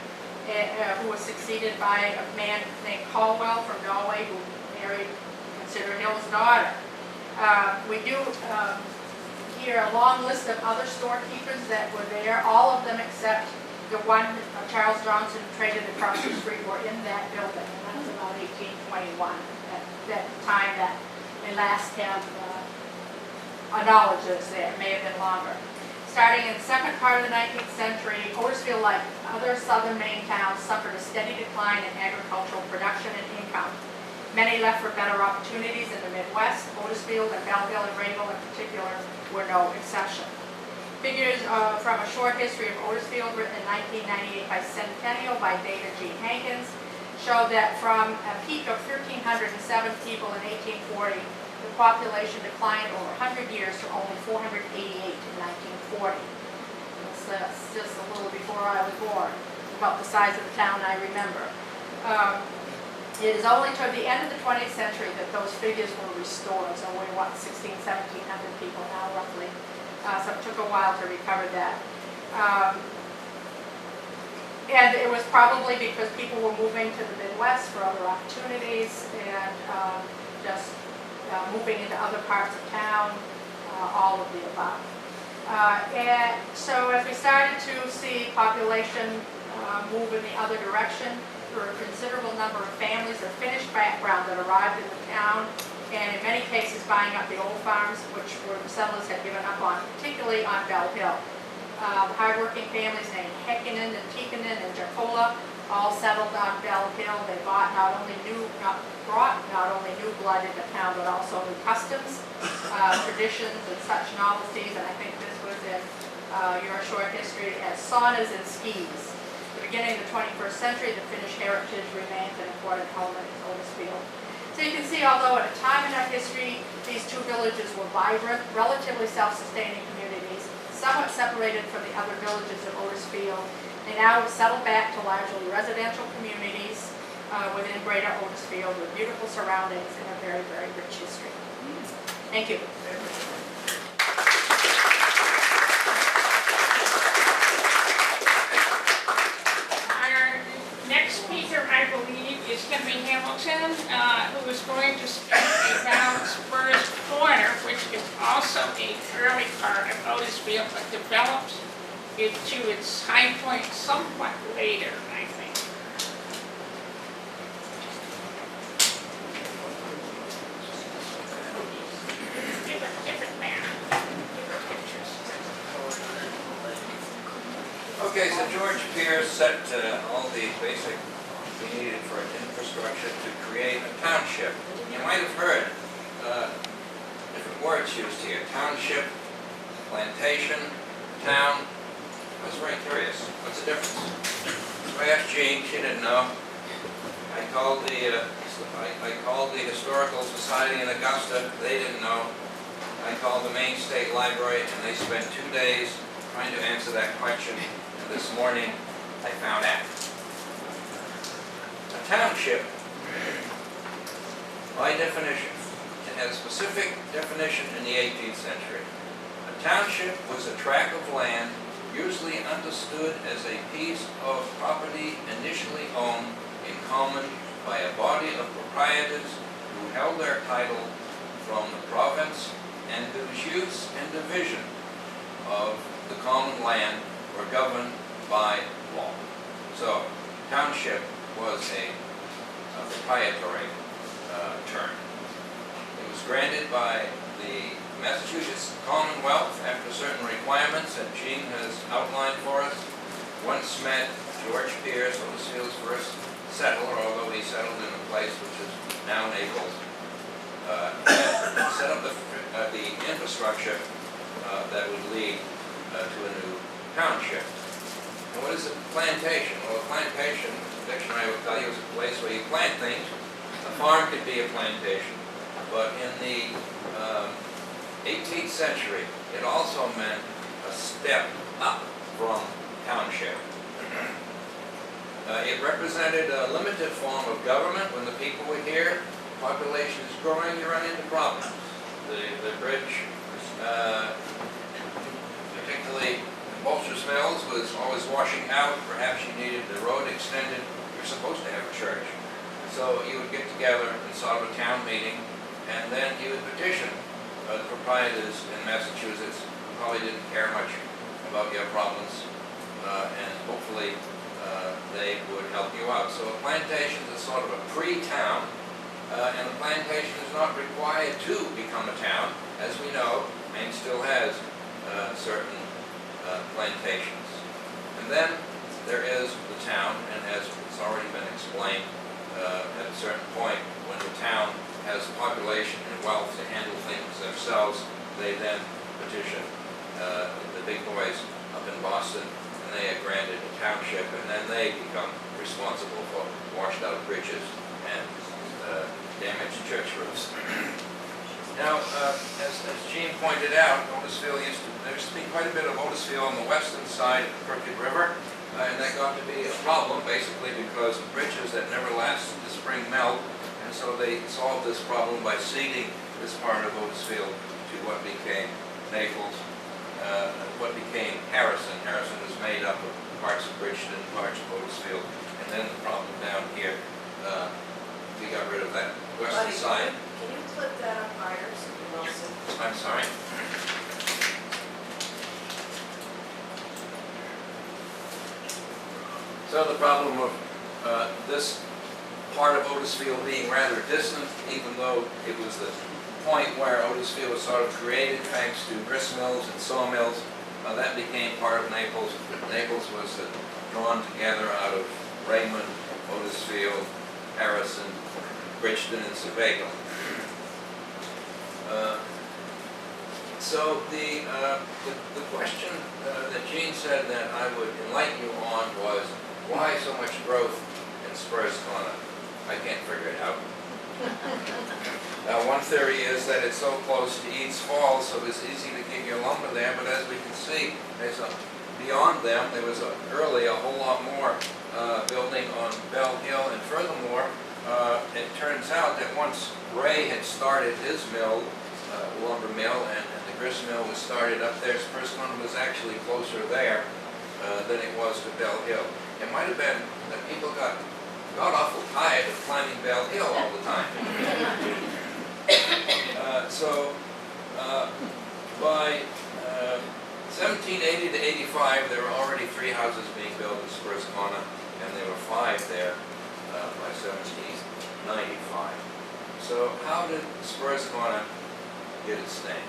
who was succeeded by a man named Caldwell from Norway who married Consider Hill's daughter. We do hear a long list of other storekeepers that were there, all of them except the one Charles Johnson traded across the street were in that building, and that was about 1821, at that time that they last have a knowledge that's there. It may have been longer. Starting in the second part of the 19th century, Otisfield, like other southern Maine towns, suffered a steady decline in agricultural production and income. Many left for better opportunities in the Midwest. Otisfield and Bell Hill and Rayville in particular were no exception. Figures from a short history of Otisfield, written in 1998 by Centennial by David Jean Hankins, show that from a peak of 1,307 people in 1840, the population declined over 100 years to only 488 in 1940. It's just a little before I was born, about the size of the town I remember. It is only toward the end of the 20th century that those figures were restored. So we're, 1,600, 1,700 people now, roughly. So it took a while to recover that. And it was probably because people were moving to the Midwest for other opportunities and just moving into other parts of town, all of the above. And so as we started to see population move in the other direction, there were a considerable number of families of Finnish background that arrived in the town, and in many cases buying up the old farms, which were the settlers had given up on, particularly on Bell Hill. Hardworking families named Heikkinen and Tikkanen and Jacola all settled on Bell Hill. They brought not only new blood into town, but also new customs, traditions, and such novelties. And I think this was in your short history as saunas and skis. The beginning of the 21st century, the Finnish heritage remains an important element in Otisfield. So you can see, although at a time in our history, these two villages were vibrant, relatively self-sustaining communities, somewhat separated from the other villages of Otisfield, they now have settled back to largely residential communities within greater Otisfield with beautiful surroundings and a very, very rich history. Thank you. Our next speaker, I believe, is Henry Hamilton, who is going to speak about Spurs Corner, which is also a early part of Otisfield, but developed to its high point somewhat later, I think. Different man, different pictures. Okay, so George Pierce set all the basic we needed for infrastructure to create a township. You might have heard different words used here: township, plantation, town. I was very curious. What's the difference? So I asked Jean. She didn't know. I called the Historical Society in Augusta. They didn't know. I called the Maine State Library, and they spent 2 days trying to answer that question. And this morning, I found out. A township, by definition, it had a specific definition in the 18th century. A township was a tract of land usually understood as a piece of property initially owned in common by a body of proprietors who held their title from the province and whose use and division of the common land were governed by law. So, township was a proprietary term. It was granted by the Massachusetts Commonwealth after certain requirements that Jean has outlined for us. Once met George Pierce, Otisfield's first settler, although he settled in a place which is now Naples, set up the infrastructure that would lead to a new township. And what is a plantation? Well, a plantation, the dictionary would tell you, is a place where you plant things. A farm could be a plantation, but in the 18th century, it also meant a step up from township. It represented a limited form of government. When the people were here, population is growing, you run into problems. The bridge, particularly Bolcher's Mills, was always washing out. Perhaps you needed the road extended. You're supposed to have a church. So you would get together in sort of a town meeting, and then you would petition the proprietors in Massachusetts, who probably didn't care much about your problems, and hopefully they would help you out. So a plantation is sort of a pre-town, and a plantation is not required to become a town. As we know, Maine still has certain plantations. And then there is the town, and as it's already been explained, at a certain point, when the town has population and wealth to handle things themselves, they then petition the big boys up in Boston, and they are granted a township, and then they become responsible for washed out bridges and damaged church roofs. Now, as Jean pointed out, Otisfield there used to be quite a bit of Otisfield on the western side of the Crooked River, and that got to be a problem, basically because of bridges that never lasted the spring melt. And so they solved this problem by ceding this part of Otisfield to what became Naples, what became Harrison. Harrison was made up of parts of Bridgeton, parts of Otisfield, and then the problem down here, we got rid of that western side. Can you flip that up higher so we can all see? I'm sorry. So the problem of this part of Otisfield being rather distant, even though it was the point where Otisfield was sort of created thanks to grist mills and sawmills, that became part of Naples. Naples was drawn together out of Raymond, Otisfield, Harrison, Bridgeton, and Sebago. So the question that Jean said that I would enlighten you on was why so much growth in Spurs Corner. I can't figure it out. One theory is that it's so close to Eads Falls, so it's easy to get your lumber there, but as we can see, beyond them, there was early a whole lot more building on Bell Hill, and furthermore, it turns out that once Ray had started his mill, lumber mill, and the grist mill was started up there, Spurs Corner was actually closer there than it was to Bell Hill. It might have been that people got awful tired of climbing Bell Hill all the time. By 1780 to 85, there were already 3 houses being built in Spurs Corner, and there were 5 there by 1795. So how did Spurs Corner get its name?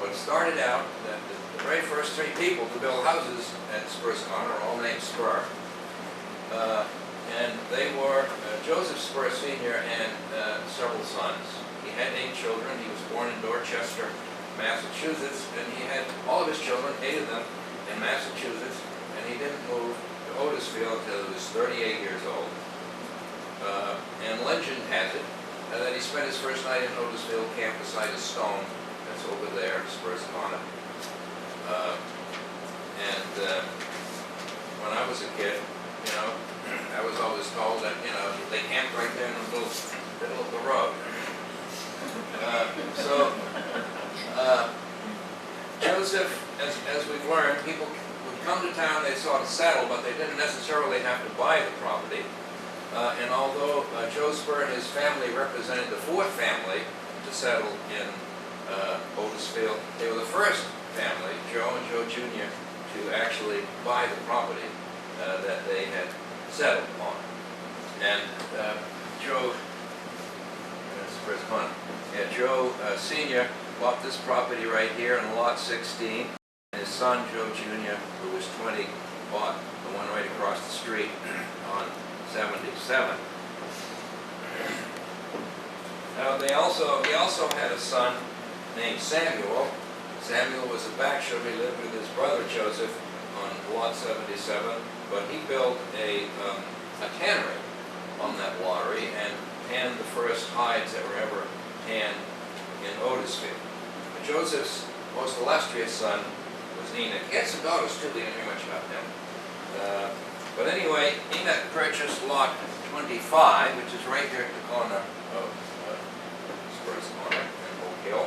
Well, it started out that the very first 3 people to build houses at Spurs Corner were all named Spur. And they were Joseph Spur Sr. and several sons. He had 8 children. He was born in Dorchester, Massachusetts, and he had all of his children, 8 of them, in Massachusetts, and he didn't move to Otisfield until he was 38 years old. And legend has it that he spent his first night in Otisfield camp beside a stone that's over there, Spurs Corner. When I was a kid, you know, I was always told that, you know, they camped right there in the middle of the road. Joseph, as we've learned, people would come to town, they sought to settle, but they didn't necessarily have to buy the property. And although Joe Spur and his family represented the 4th family to settle in Otisfield, they were the first family, Joe and Joe Jr., to actually buy the property that they had settled on. And Joe Sr. bought this property right here in Lot 16. And his son, Joe Jr., who was 20, bought the one right across the street on 77. Now he also had a son named Samuel. Samuel was a bachelor. He lived with his brother Joseph on Lot 77, but he built a tannery on that lottery and tanned the first hides that were ever tanned in Otisfield. But Joseph's most illustrious son was Enoch. He had some daughters too, we didn't hear much about them. But anyway, Enoch purchased Lot 25, which is right here at the corner of Spurs Corner and Oak Hill.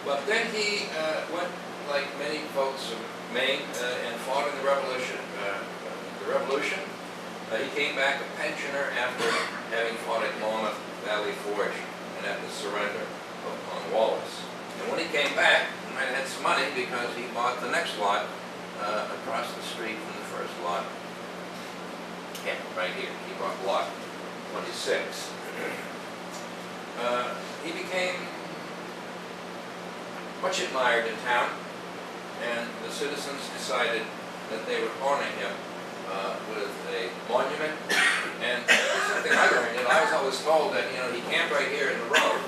But then he went, like many folks of Maine, and fought in the Revolution. He came back a pensioner after having fought at Monmouth Valley Forge and at the surrender of Cornwallis. And when he came back, he might have had some money because he bought the next lot across the street from the first lot. Yeah, right here. He bought lot 26. He became much admired in town, and the citizens decided that they would honor him with a monument. And something I learned, I was always told that, you know, he camped right here in the road.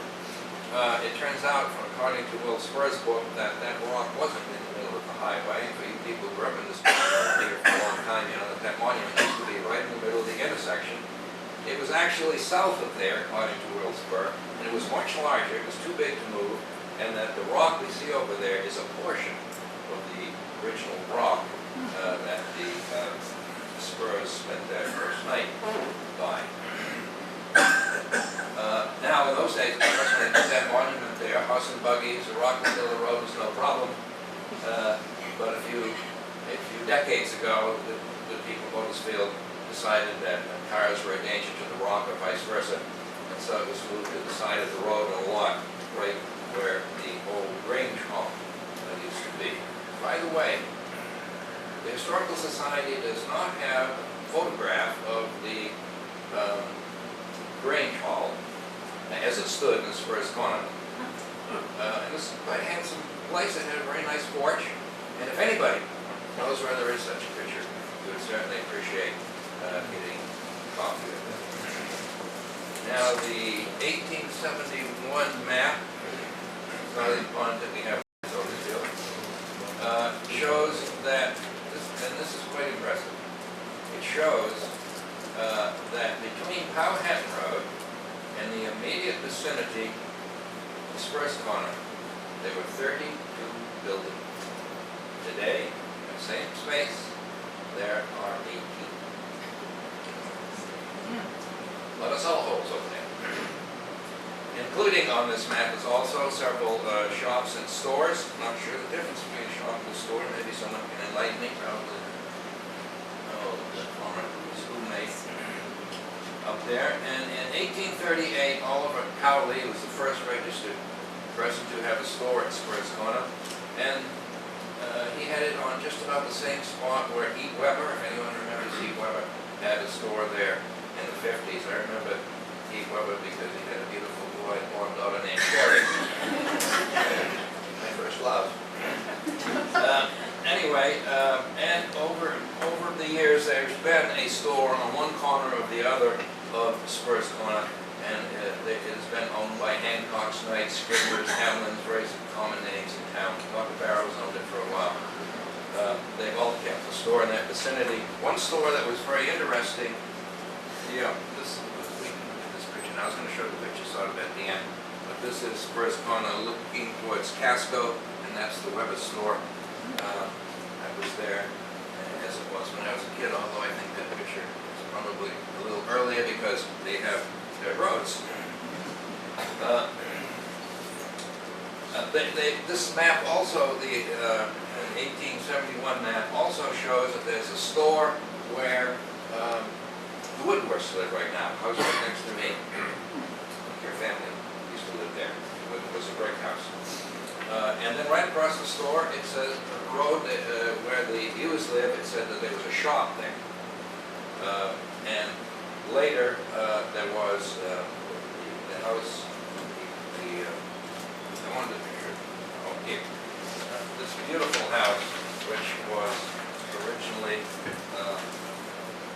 It turns out, according to Will Spur's book, that rock wasn't in the middle of the highway. For you people who grew up in this here for a long time, you know that monument used to be right in the middle of the intersection. It was actually south of there, according to Will Spur, and it was much larger. It was too big to move, and that the rock we see over there is a portion of the original rock that the Spurs spent their first night by. Now, in those days, of course, when they put that monument there, horse and buggies, a rock in the middle of the road was no problem. But a few decades ago, the people of Otisfield decided that cars were a danger to the rock or vice versa, and so it was moved to the side of the road on a lot right where the old Grange Hall used to be. By the way, the Historical Society does not have a photograph of the Grange Hall as it stood in the Spurs Corner. It was quite a handsome place. It had a very nice porch, and if anybody knows where there is such a picture, we would certainly appreciate getting a copy of it. Now, the 1871 map, the pond that we have in Otisfield, shows that, and this is quite impressive, it shows that between Powhatan Road and the immediate vicinity of Spruce Corner, there were 32 buildings. Today, in the same space, there are 18. A lot of cell holes over there. Including on this map is also several shops and stores. Not sure the difference between a shop and a store. Maybe someone can enlighten me, probably. Oh, the former schoolmate up there. And in 1838, Oliver Cowley was the first registered person to have a store at Spruce Corner. And he had it on just about the same spot where E. Weber, if anyone remembers E. Weber, had a store there in the 50s. I remember E. Weber because he had a beautiful boy, blonde daughter named Sherry. My first love. Anyway, and over the years, there's been a store on one corner or the other of Spruce Corner, and it has been owned by Hancock's, Knights, Scribblers, Hamlins, very common names in town. Dr. Barrow's owned it for a while. They've all kept a store in that vicinity. One store that was very interesting, this picture, now I was going to show the picture sort of at the end, but this is Spruce Corner looking towards Casco, and that's the Weber store. I was there as it was when I was a kid, although I think that picture is probably a little earlier because they have their roads. This map also, the 1871 map, also shows that there's a store where the Woodworths live right now. House right next to me. Your family used to live there. It was a brick house. And then right across the store, it says the road where the Hughes live. It said that there was a shop there. And later there was the house. I wanted to picture. Oh, here. This beautiful house, which was originally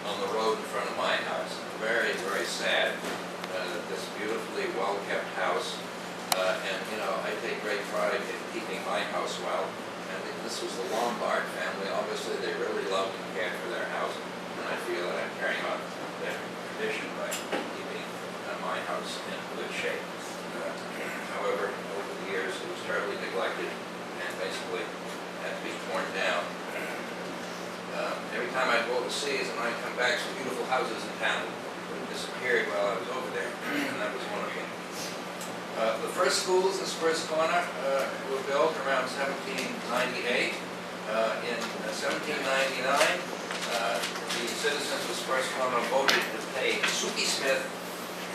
on the road in front of my house. Very, very sad. This beautifully well-kept house. And, I take great pride in keeping my house well. And this was the Lombard family. Obviously, they really loved and cared for their house. And I feel that I'm carrying on their tradition by keeping my house in good shape. However, over the years, it was terribly neglected and basically had to be torn down. Every time I'd go overseas and I'd come back, some beautiful houses in town would have disappeared while I was over there, and that was one of them. The first schools in Spruce Corner were built around 1798. In 1799, the citizens of Spruce Corner voted to pay Suki Smith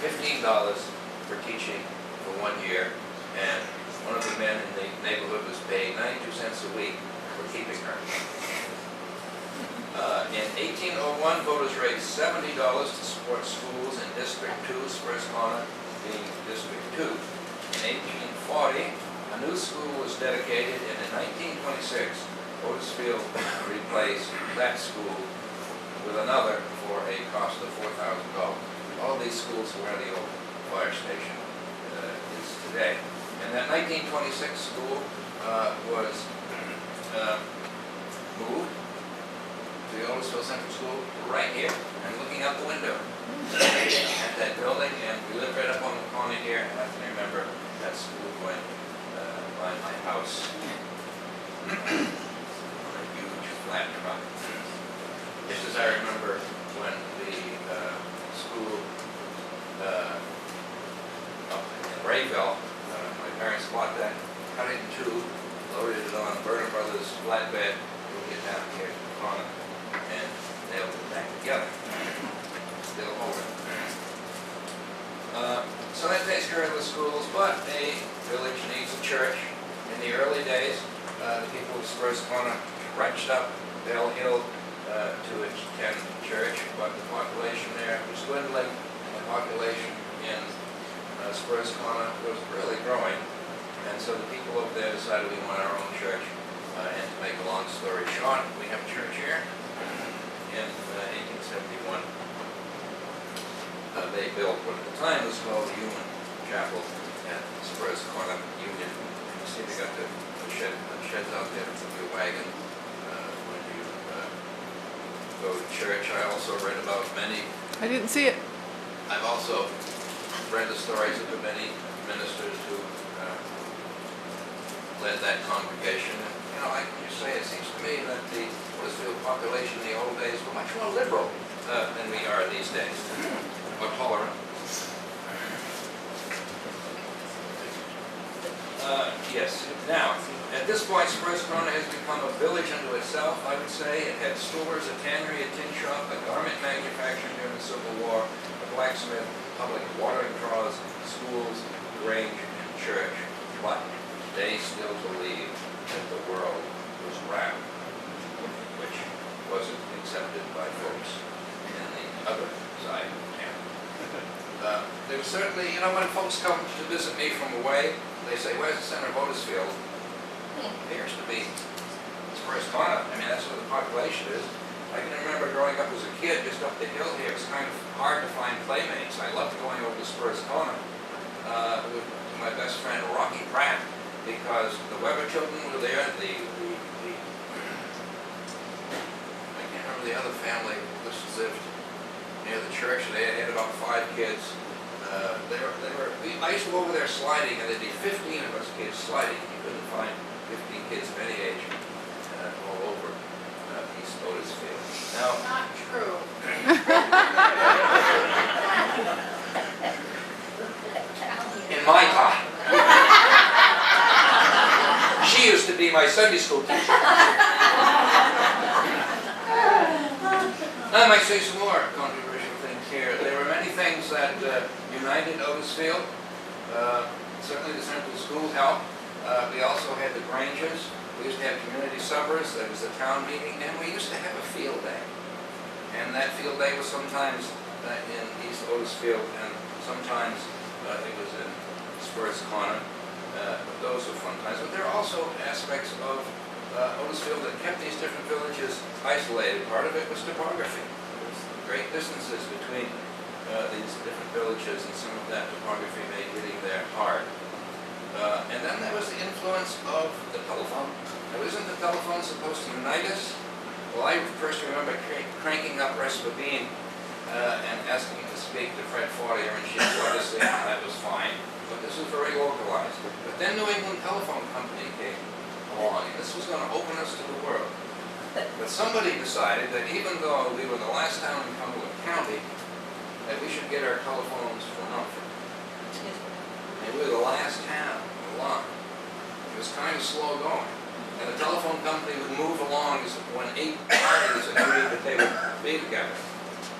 $15 for teaching for 1 year, and one of the men in the neighborhood was paid 92 cents a week for keeping her. In 1801, voters raised $70 to support schools in District 2, Spruce Corner being District 2. In 1840, a new school was dedicated, and in 1926, Otisfield replaced that school with another for a cost of $4,000. All these schools are where the old fire station is today. And that 1926 school was moved to the Otisfield Central School right here, and looking out the window at that building, and we live right up on the corner here, and I can remember that school going by my house on a huge flat truck. Just as I remember when the school up in Rayville, my parents bought that, cut it in two, loaded it on Burner Brothers flatbed, moved it down here to the corner, and nailed it back together. Still over. So that takes care of the schools, but a village needs a church. In the early days, the people of Spruce Corner wrenched up Bell Hill to attend church, but the population there was dwindling, and the population in Spruce Corner was really growing. And so the people over there decided we want our own church. And to make a long story short, we have a church here in 1871. They built what at the time was called the Union Chapel at Spruce Corner Union. You see they got the sheds out there for your wagon. go to church. I also read about many, I didn't see it. I've also read the stories of the many ministers who led that congregation. And, you know, I can just say, it seems to me that the Otisfield population in the old days were much more liberal than we are these days, or tolerant. Yes, now, at this point, Spruce Corner has become a village unto itself, I would say. It had stores, a tannery, a tin shop, a garment manufacturer during the Civil War, a blacksmith, public watering troughs, schools, grange, and church. But they still believed that the world was round, which wasn't accepted by folks in the other side of town. There was certainly, you know, when folks come to visit me from away, they say, where's the center of Otisfield? Appears to be Spruce Corner. I mean, that's where the population is. I can remember growing up as a kid, just up the hill here, it was kind of hard to find playmates. I loved going over to Spruce Corner with my best friend, Rocky Pratt, because the Weber children were there, I can't remember the other family that lived near the church. They had about 5 kids. I used to go over there sliding, and there'd be 15 of us kids sliding. You couldn't find 15 kids of any age all over East Otisfield. Now, Not true. in my time, she used to be my Sunday school teacher. I might say some more controversial things here. There were many things that united Otisfield. Certainly the Central School helped. We also had the Granges. We used to have community suppers. There was a town meeting, and we used to have a field day. And that field day was sometimes in East Otisfield, and sometimes it was in Spruce Corner. But those were fun times. But there are also aspects of Otisfield that kept these different villages isolated. Part of it was topography. There was great distances between these different villages, and some of that topography made getting there hard. And then there was the influence of the telephone. Now, isn't the telephone supposed to unite us? Well, I first remember cranking up Respabine and asking to speak to Fred Fortier, and she obviously, that was fine, but this was very localized. But then New England Telephone Company came along, and this was going to open us to the world. But somebody decided that even though we were the last town in Cumberland County, that we should get our telephones for nothing. And we were the last town on the line. It was kind of slow going. And the telephone company would move along as when 8 parties agreed that they would be together.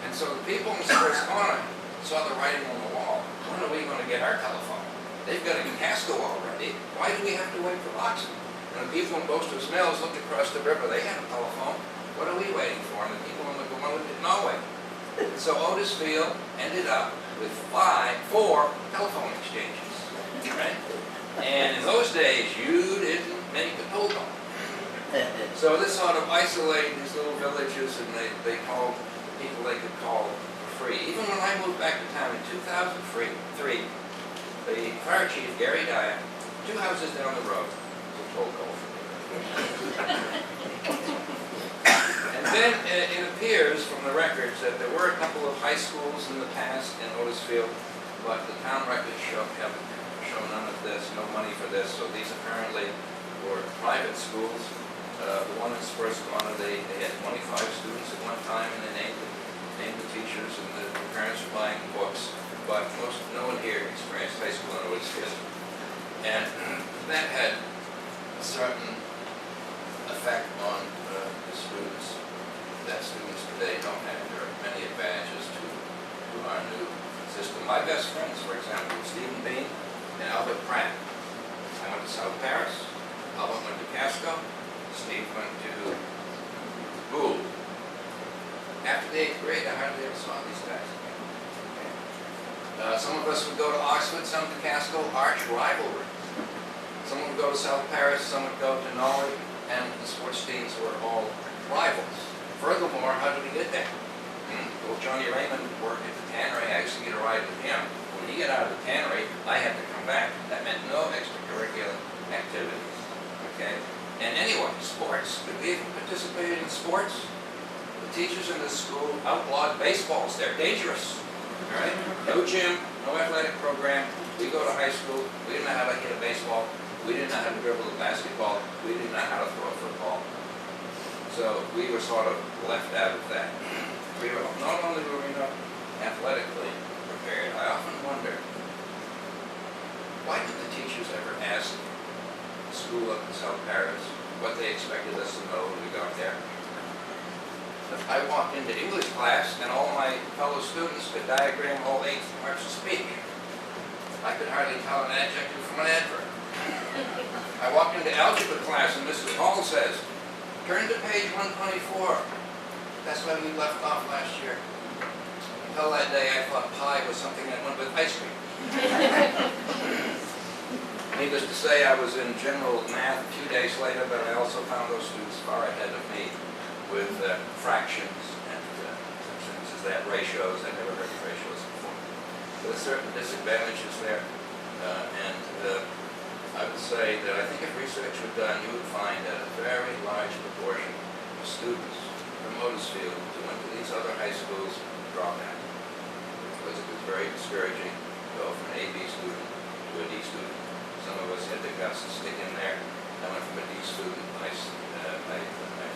And so the people in Spruce Corner saw the writing on the wall. When are we going to get our telephone? They've got it in Casco already. Why do we have to wait for Oxford? And the people in Boaster's Mills looked across the river. They had a telephone. What are we waiting for? And the people in the Gwinnett did not wait. So Otisfield ended up with 4 telephone exchanges, right? And in those days, you didn't make a telephone. So this sort of isolated these little villages, and they called the people they could call for free. Even when I moved back to town in 2003, the fire chief, Gary Dyer, 2 houses down the road, was a toll call for me. And then it appears from the records that there were a couple of high schools in the past in Otisfield, but the town records have shown none of this, no money for this, so these apparently were private schools. The one in Spruce Corner, they had 25 students at one time, and they named the teachers, and the parents were buying books, but no one here experienced high school in Otisfield. And that had a certain effect on the students that students today don't have. There are many advantages to our new system. My best friends, for example, Stephen Bean and Albert Pratt. I went to South Paris. Albert went to Casco. Steve went to Gould. After the 8th grade, I hardly ever saw these guys. Some of us would go to Oxford, some to Casco, arch rivalry. Some would go to South Paris, some would go to Norway, and the sports teams were all rivals. Furthermore, how did we get there? Well, Johnny Raymond worked at the tannery. I used to get a ride with him. When he got out of the tannery, I had to come back. That meant no extracurricular activities. Okay? And anyway, sports. Did we even participate in sports? The teachers in this school outlawed baseballs. They're dangerous. All right? No gym, no athletic program. We go to high school. We didn't know how to hit a baseball. We didn't know how to dribble a basketball. We didn't know how to throw a football. So we were sort of left out of that. We were, not only were we not athletically prepared, I often wonder, why did the teachers ever ask the school up in South Paris what they expected us to know when we got there? I walked into English class and all my fellow students could diagram all 8 parts of speech. I could hardly tell an adjective from an adverb. I walked into algebra class and Mrs. Hall says, turn to page 124. That's why we left off last year. Until that day I thought pie was something that went with ice cream. Needless to say, I was in general math a few days later, but I also found those students far ahead of me with fractions and since that ratios. I never heard of ratios before. There's certain disadvantages there, and I would say that I think if research were done, you would find that a very large proportion of students from Otisfield who went to these other high schools dropped out. Because it was very discouraging to go from an AB student to a D student. Some of us had the guts to stick in there. I went from a D student my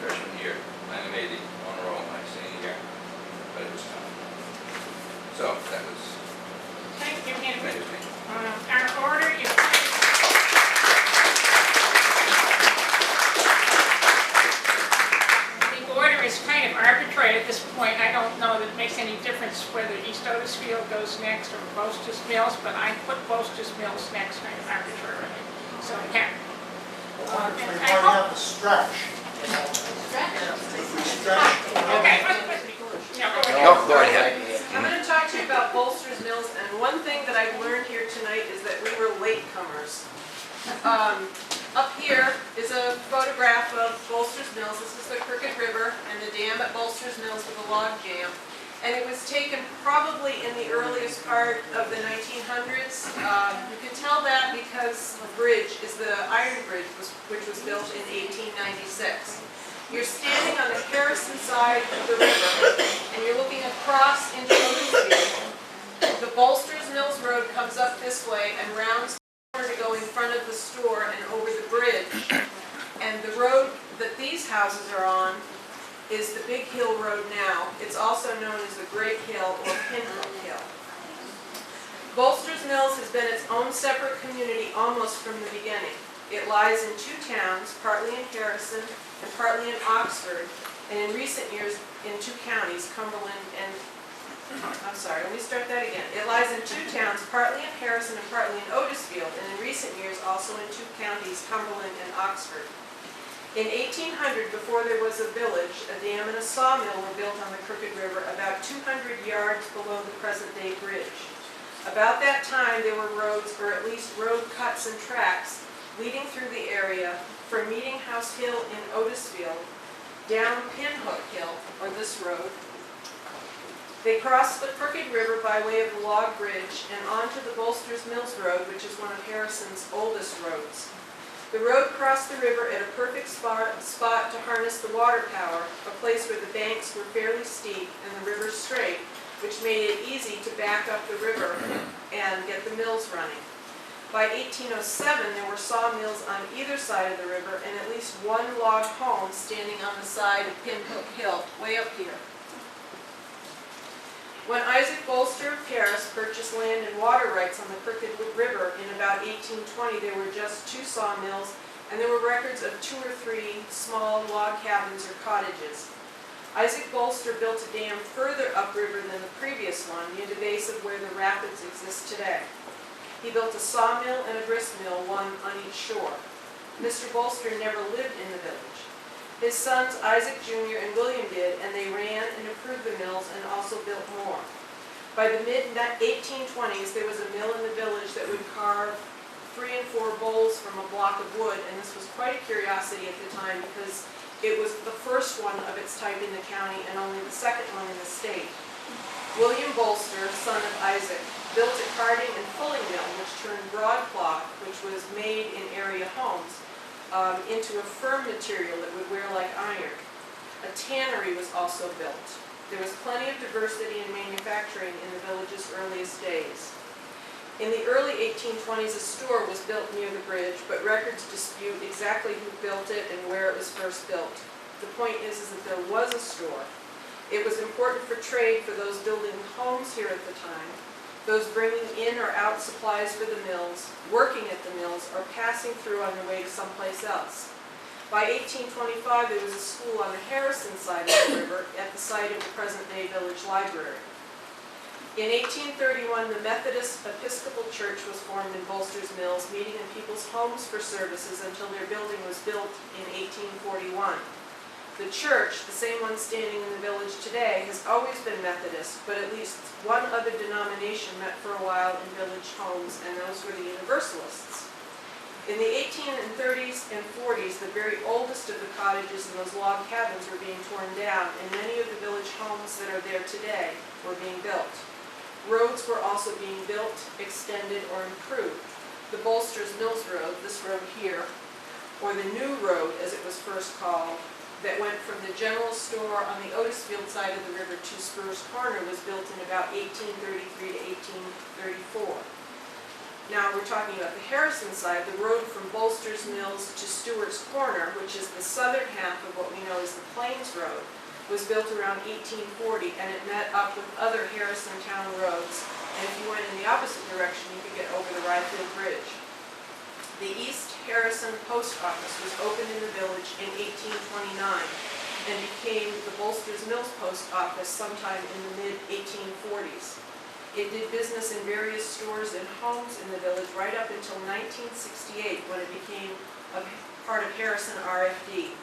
freshman year. I made the honor roll my senior year, but it was tough. So that was Thank you, Henry. amazing. Our order is the order is kind of arbitrary at this point. I don't know that it makes any difference whether East Otisfield goes next or Boasters Mills, but I put Boasters Mills next kind of arbitrarily. So yeah. We might have to stretch. If we stretch. Okay. No, go ahead. I'm going to talk to you about Bolster's Mills, and one thing that I've learned here tonight is that we were latecomers. Up here is a photograph of Bolster's Mills. This is the Crooked River and the dam at Bolster's Mills with a log jam. And it was taken probably in the earliest part of the 1900s. You can tell that because the bridge is the Iron Bridge, which was built in 1896. You're standing on the Harrison side of the river, and you're looking across into Otisfield. The Bolster's Mills Road comes up this way and rounds the corner to go in front of the store and over the bridge. And the road that these houses are on is the Big Hill Road now. It's also known as the Great Hill or Pinhook Hill. Bolster's Mills has been its own separate community almost from the beginning. It lies in 2 towns, partly in Harrison and partly in Oxford, and in recent years in 2 counties, Cumberland and, I'm sorry, let me start that again. It lies in 2 towns, partly in Harrison and partly in Otisfield, and in recent years also in 2 counties, Cumberland and Oxford. In 1800, before there was a village, a dam and a sawmill were built on the Crooked River about 200 yards below the present-day bridge. About that time, there were roads, or at least road cuts and tracks, leading through the area from Meeting House Hill in Otisfield, down Pinhook Hill, or this road. They crossed the Crooked River by way of the log bridge and onto the Bolster's Mills Road, which is one of Harrison's oldest roads. The road crossed the river at a perfect spot to harness the water power, a place where the banks were fairly steep and the river straight, which made it easy to back up the river and get the mills running. By 1807, there were sawmills on either side of the river and at least 1 log home standing on the side of Pinhook Hill, way up here. When Isaac Bolster of Paris purchased land and water rights on the Crooked River in about 1820, there were just 2 sawmills, and there were records of 2 or 3 small log cabins or cottages. Isaac Bolster built a dam further upriver than the previous one, near the base of where the rapids exist today. He built a sawmill and a grist mill, one on each shore. Mr. Bolster never lived in the village. His sons Isaac Jr. and William did, and they ran and improved the mills and also built more. By the mid-1820s, there was a mill in the village that would carve 3 and 4 bowls from a block of wood, and this was quite a curiosity at the time because it was the first one of its type in the county and only the second one in the state. William Bolster, son of Isaac, built a carding and fulling mill which turned broadcloth, which was made in area homes, into a firm material that would wear like iron. A tannery was also built. There was plenty of diversity in manufacturing in the village's earliest days. In the early 1820s, a store was built near the bridge, but records dispute exactly who built it and where it was first built. The point is that there was a store. It was important for trade for those building homes here at the time, those bringing in or out supplies for the mills, working at the mills, or passing through on their way to someplace else. By 1825, there was a school on the Harrison side of the river at the site of the present-day village library. In 1831, the Methodist Episcopal Church was formed in Bolster's Mills, meeting in people's homes for services until their building was built in 1841. The church, the same one standing in the village today, has always been Methodist, but at least one other denomination met for a while in village homes, and those were the Universalists. In the 1830s and 40s, the very oldest of the cottages and those log cabins were being torn down, and many of the village homes that are there today were being built. Roads were also being built, extended, or improved. The Bolster's Mills Road, this road here, or the New Road as it was first called, that went from the general store on the Otisfield side of the river to Spur's Corner, was built in about 1833 to 1834. Now we're talking about the Harrison side. The road from Bolster's Mills to Stewart's Corner, which is the southern half of what we know as the Plains Road, was built around 1840, and it met up with other Harrison town roads. And if you went in the opposite direction, you could get over the Ryfield Bridge. The East Harrison Post Office was opened in the village in 1829 and became the Bolster's Mills Post Office sometime in the mid-1840s. It did business in various stores and homes in the village right up until 1968, when it became a part of Harrison RFD.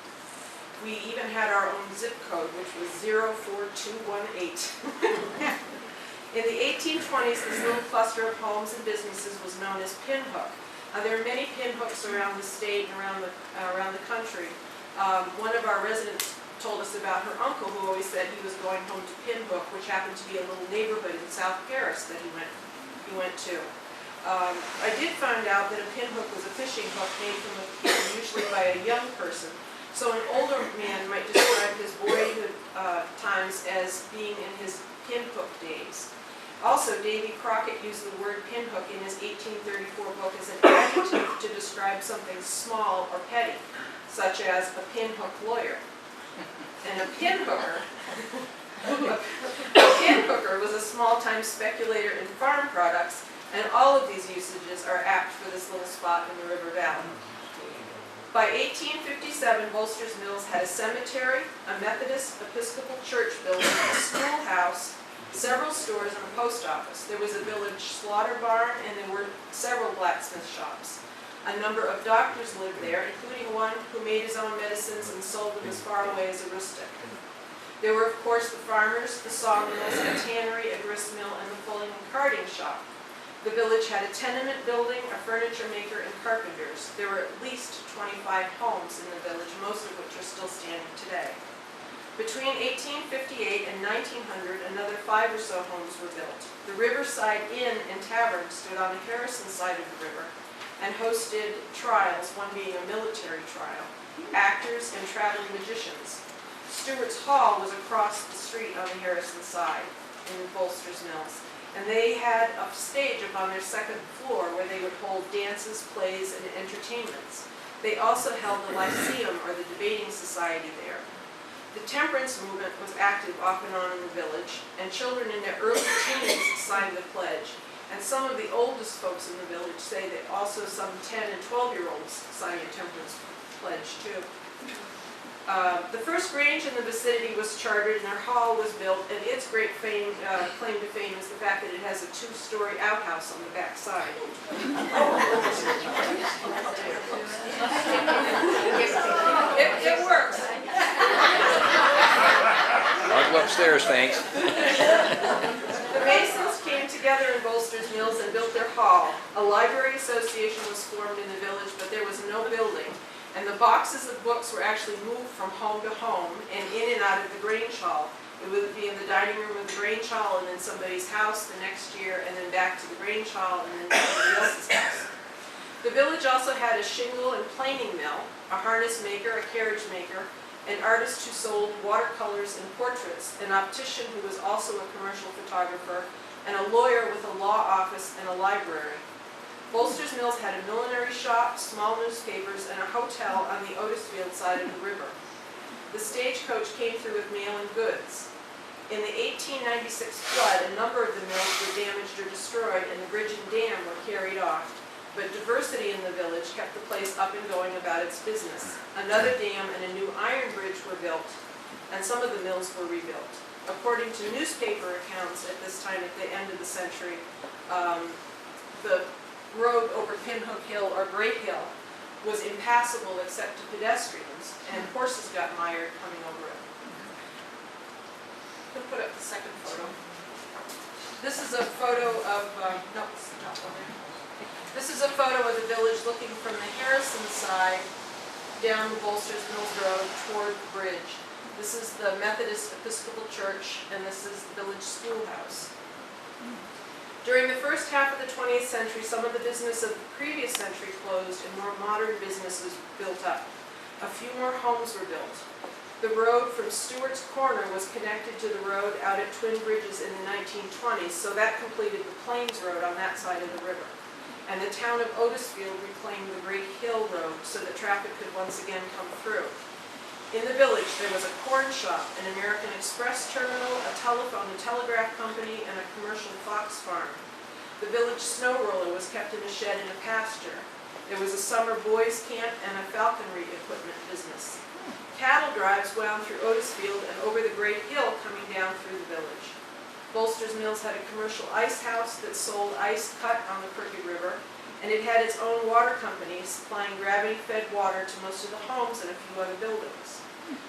We even had our own zip code, which was 04218. In the 1820s, this little cluster of homes and businesses was known as Pinhook. There are many pinhooks around the state and around the country. One of our residents told us about her uncle, who always said he was going home to Pinhook, which happened to be a little neighborhood in South Paris that he went to. I did find out that a pinhook was a fishing hook made from a pin, usually by a young person. So an older man might describe his boyhood times as being in his pinhook days. Also, Davy Crockett used the word pinhook in his 1834 book as an adjective to describe something small or petty, such as a pinhook lawyer. And a pinhooker was a small-time speculator in farm products, and all of these usages are apt for this little spot in the river valley. By 1857, Bolster's Mills had a cemetery, a Methodist Episcopal church building, a schoolhouse, several stores, and a post office. There was a village slaughter barn, and there were several blacksmith shops. A number of doctors lived there, including one who made his own medicines and sold them as far away as Aroostook. There were, of course, the farmers, the sawmills, a tannery, a grist mill, and the fulling and carding shop. The village had a tenement building, a furniture maker, and carpenters. There were at least 25 homes in the village, most of which are still standing today. Between 1858 and 1900, another 5 or so homes were built. The Riverside Inn and Tavern stood on the Harrison side of the river and hosted trials, one being a military trial, actors, and traveling magicians. Stewart's Hall was across the street on the Harrison side in Bolster's Mills. And they had a stage up on their second floor where they would hold dances, plays, and entertainments. They also held the Lyceum, or the debating society, there. The temperance movement was active off and on in the village, and children in their early teens signed the pledge. And some of the oldest folks in the village say that also some 10 and 12-year-olds signed a temperance pledge too. The first grange in the vicinity was chartered, and their hall was built, and its great claim to fame is the fact that it has a 2-story outhouse on the back side. It works. I'll go upstairs, thanks. The Masons came together in Bolster's Mills and built their hall. A library association was formed in the village, but there was no building. And the boxes of books were actually moved from home to home and in and out of the Grange Hall. It would be in the dining room of the Grange Hall, and then somebody's house the next year, and then back to the Grange Hall, and then to somebody else's house. The village also had a shingle and planing mill, a harness maker, a carriage maker, an artist who sold watercolors and portraits, an optician who was also a commercial photographer, and a lawyer with a law office and a library. Bolster's Mills had a millinery shop, small newspapers, and a hotel on the Otisfield side of the river. The stagecoach came through with mail and goods. In the 1896 flood, a number of the mills were damaged or destroyed, and the bridge and dam were carried off. But diversity in the village kept the place up and going about its business. Another dam and a new iron bridge were built, and some of the mills were rebuilt. According to newspaper accounts at this time, at the end of the century, the road over Pinhook Hill or Great Hill was impassable except to pedestrians, and horses got mired coming over it. We'll put up the second photo. This is a photo of, no, it's not over there. This is a photo of the village looking from the Harrison side down the Bolster's Mills Road toward the bridge. This is the Methodist Episcopal Church, and this is the village schoolhouse. During the first half of the 20th century, some of the business of the previous century closed and more modern businesses built up. A few more homes were built. The road from Stewart's Corner was connected to the road out at Twin Bridges in the 1920s, so that completed the Plains Road on that side of the river. And the town of Otisfield reclaimed the Great Hill Road so that traffic could once again come through. In the village, there was a corn shop, an American Express terminal, a telephone and telegraph company, and a commercial fox farm. The village snow roller was kept in a shed in a pasture. There was a summer boys' camp and a falconry equipment business. Cattle drives wound through Otisfield and over the Great Hill coming down through the village. Bolster's Mills had a commercial ice house that sold ice cut on the Crooked River, and it had its own water company supplying gravity-fed water to most of the homes and a few other buildings.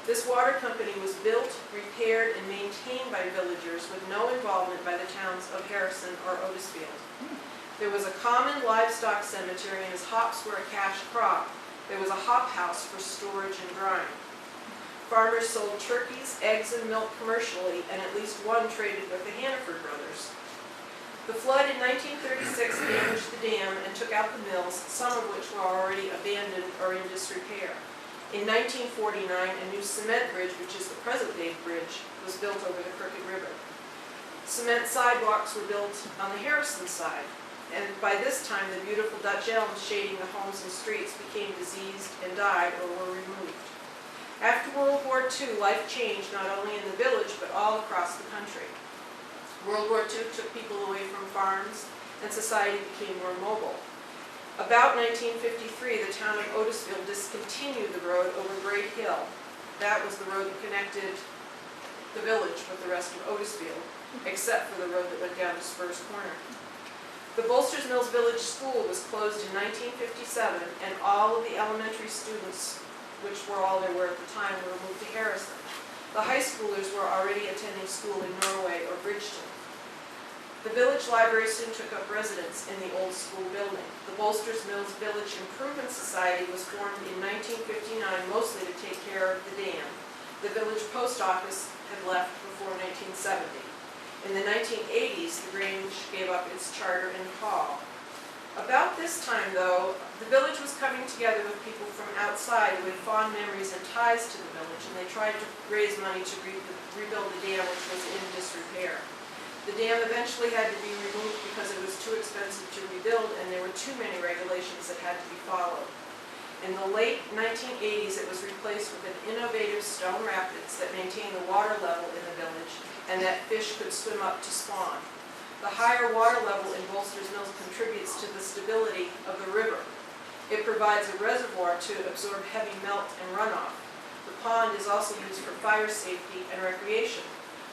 This water company was built, repaired, and maintained by villagers with no involvement by the towns of Harrison or Otisfield. There was a common livestock cemetery, and as hops were a cash crop, there was a hop house for storage and drying. Farmers sold turkeys, eggs, and milk commercially, and at least one traded with the Hannaford brothers. The flood in 1936 damaged the dam and took out the mills, some of which were already abandoned or in disrepair. In 1949, a new cement bridge, which is the present-day bridge, was built over the Crooked River. Cement sidewalks were built on the Harrison side, and by this time the beautiful Dutch elms shading the homes and streets became diseased and died or were removed. After World War II, life changed not only in the village but all across the country. World War II took people away from farms, and society became more mobile. About 1953, the town of Otisfield discontinued the road over Great Hill. That was the road that connected the village with the rest of Otisfield, except for the road that went down to Spurs Corner. The Bolster's Mills Village School was closed in 1957, and all of the elementary students, which were all there were at the time, were moved to Harrison. The high schoolers were already attending school in Norway or Bridgeton. The village library soon took up residence in the old school building. The Bolster's Mills Village Improvement Society was formed in 1959 mostly to take care of the dam. The village post office had left before 1970. In the 1980s, the Grange gave up its charter and hall. About this time, though, the village was coming together with people from outside who had fond memories and ties to the village, and they tried to raise money to rebuild the dam, which was in disrepair. The dam eventually had to be removed because it was too expensive to rebuild, and there were too many regulations that had to be followed. In the late 1980s, it was replaced with an innovative stone rapids that maintained the water level in the village, and that fish could swim up to spawn. The higher water level in Bolster's Mills contributes to the stability of the river. It provides a reservoir to absorb heavy melt and runoff. The pond is also used for fire safety and recreation.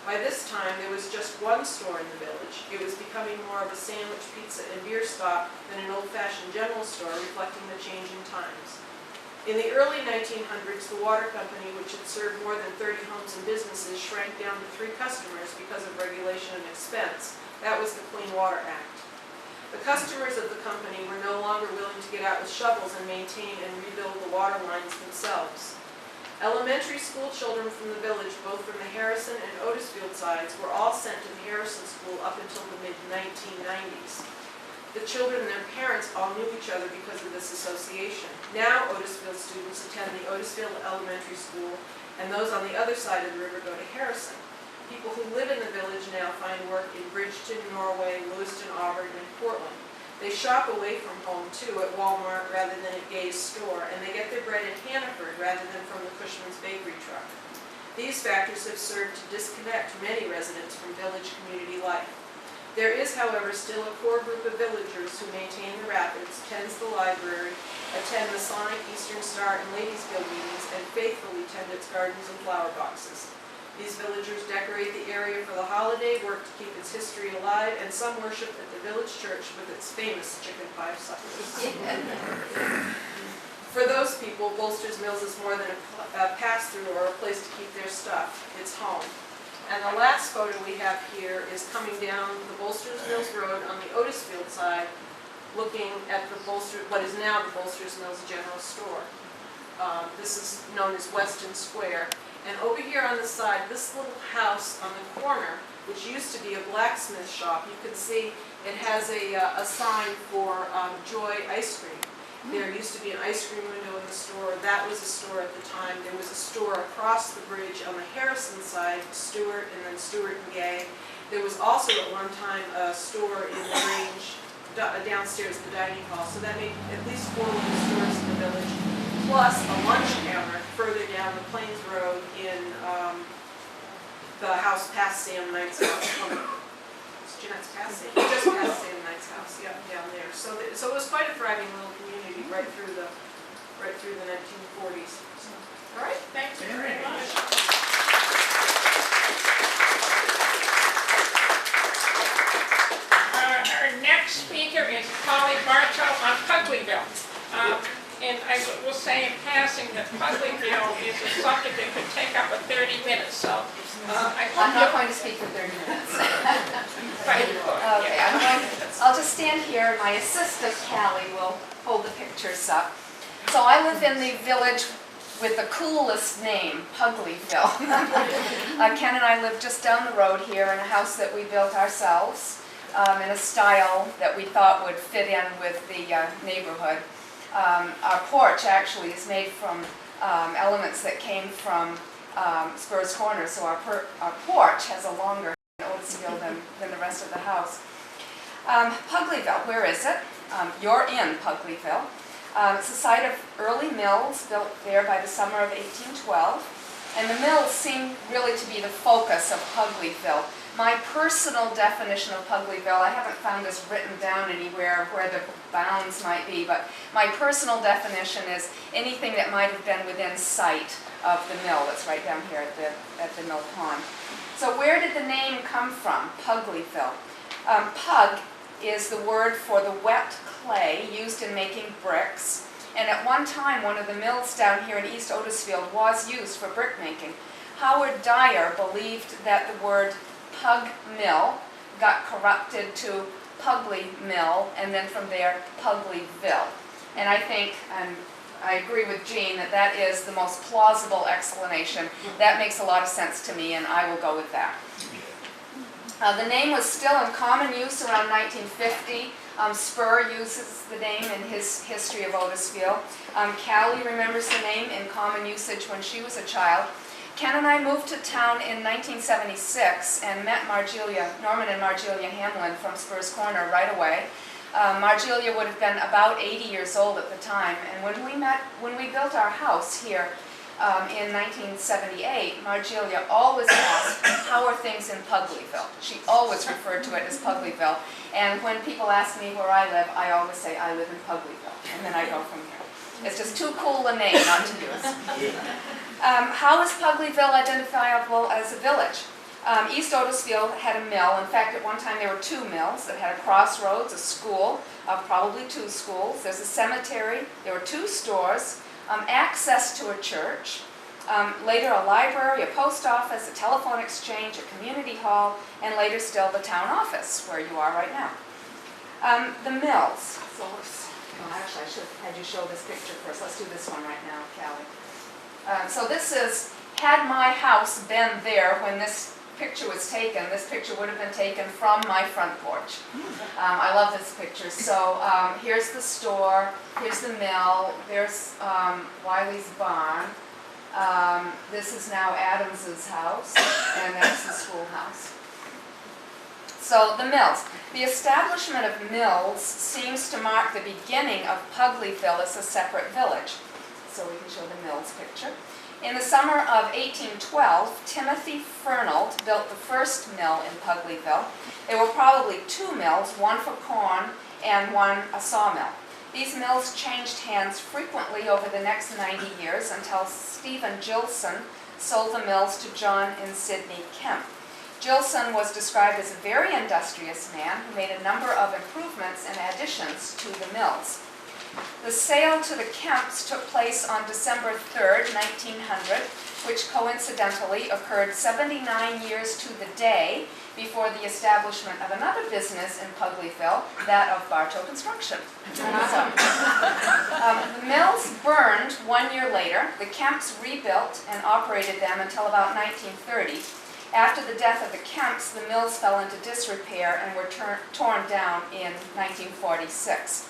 By this time, there was just one store in the village. It was becoming more of a sandwich, pizza, and beer stop than an old-fashioned general store, reflecting the changing times. In the early 1900s, the water company, which had served more than 30 homes and businesses, shrank down to 3 customers because of regulation and expense. That was the Clean Water Act. The customers of the company were no longer willing to get out with shovels and maintain and rebuild the water lines themselves. Elementary school children from the village, both from the Harrison and Otisfield sides, were all sent to the Harrison school up until the mid-1990s. The children and their parents all knew each other because of this association. Now Otisfield students attend the Otisfield Elementary School and those on the other side of the river go to Harrison. People who live in the village now find work in Bridgeton, Norway, Lewiston, Auburn, and Portland. They shop away from home too at Walmart rather than at Gay's store, and they get their bread in Hannaford rather than from the Cushman's bakery truck. These factors have served to disconnect many residents from village community life. There is, however, still a core group of villagers who maintain the rapids, tends the library, attend the Sonic, Eastern Star, and Ladies Guild meetings, and faithfully tend its gardens and flower boxes. These villagers decorate the area for the holiday, work to keep its history alive, and some worship at the village church with its famous chicken pie suppers. For those people, Bolster's Mills is more than a pass-through or a place to keep their stuff. It's home. And the last photo we have here is coming down the Bolster's Mills Road on the Otisfield side, looking at what is now the Bolster's Mills General Store. This is known as Weston Square. And over here on the side, this little house on the corner, which used to be a blacksmith shop, you can see it has a sign for Joy Ice Cream. There used to be an ice cream window in the store. That was a store at the time. There was a store across the bridge on the Harrison side, Stewart, and then Stewart and Gay. There was also at one time a store in the range downstairs, the dining hall. So that made at least 4 little stores in the village, plus a lunch counter further down the Plains Road in the house past Sam Knight's house. Jeanette's past Sam, just past Sam Knight's house, yeah, down there. So it was quite a thriving little community right through the 1940s. So, all right, Thank you very much. Our next speaker is Callie Bartow on Pugleyville. And I will say in passing that Pugleyville is a subject that could take up 30 minutes, so I hope I'm not going to speak for 30 minutes. Okay, I'll just stand here, and my assistant, Callie, will hold the pictures up. So I live in the village with the coolest name, Pugleyville. Ken and I live just down the road here in a house that we built ourselves in a style that we thought would fit in with the neighborhood. Our porch actually is made from elements that came from Spurs Corner, so our porch has a longer Otisfield than the rest of the house. Pugleyville, where is it? You're in Pugleyville. It's the site of early mills built there by the summer of 1812, and the mills seem really to be the focus of Pugleyville. My personal definition of Pugleyville, I haven't found this written down anywhere where the bounds might be, but my personal definition is anything that might have been within sight of the mill that's right down here at the mill pond. So where did the name come from, Pugleyville? Pug is the word for the wet clay used in making bricks. And at one time, one of the mills down here in East Otisfield was used for brick making. Howard Dyer believed that the word Pug Mill got corrupted to Pugley Mill, and then from there, Pugleyville. And I think, and I agree with Jean, that is the most plausible explanation. That makes a lot of sense to me, and I will go with that. The name was still in common use around 1950. Spur uses the name in his history of Otisfield. Callie remembers the name in common usage when she was a child. Ken and I moved to town in 1976 and met Norman and Margelia Hamlin from Spurs Corner right away. Margelia would have been about 80 years old at the time, and when we built our house here in 1978, Margelia always asked, how are things in Pugleyville? She always referred to it as Pugleyville, and when people ask me where I live, I always say I live in Pugleyville, and then I go from here. It's just too cool a name not to use. How is Pugleyville identifiable as a village? East Otisfield had a mill. In fact, at one time there were 2 mills that had a crossroads, a school, probably 2 schools. There's a cemetery. There were 2 stores, access to a church, later a library, a post office, a telephone exchange, a community hall, and later still the town office, where you are right now. The mills. So actually, I should have had you show this picture first. Let's do this one right now, Callie. So this is, had my house been there when this picture was taken, this picture would have been taken from my front porch. I love this picture. So here's the store, here's the mill, there's Wiley's barn, This is now Adams's house, and that's the schoolhouse. So the mills. The establishment of mills seems to mark the beginning of Pugleyville as a separate village. So we can show the mills picture. In the summer of 1812, Timothy Fernald built the first mill in Pugleyville. There were probably two mills, one for corn and one a sawmill. These mills changed hands frequently over the next 90 years until Stephen Gilson sold the mills to John and Sidney Kemp. Gilson was described as a very industrious man who made a number of improvements and additions to the mills. The sale to the Kemps took place on December 3rd, 1900, which coincidentally occurred 79 years to the day before the establishment of another business in Pugleyville, that of Bartow Construction. The mills burned 1 year later. The Kemps rebuilt and operated them until about 1930. After the death of the Kemps, the mills fell into disrepair and were torn down in 1946.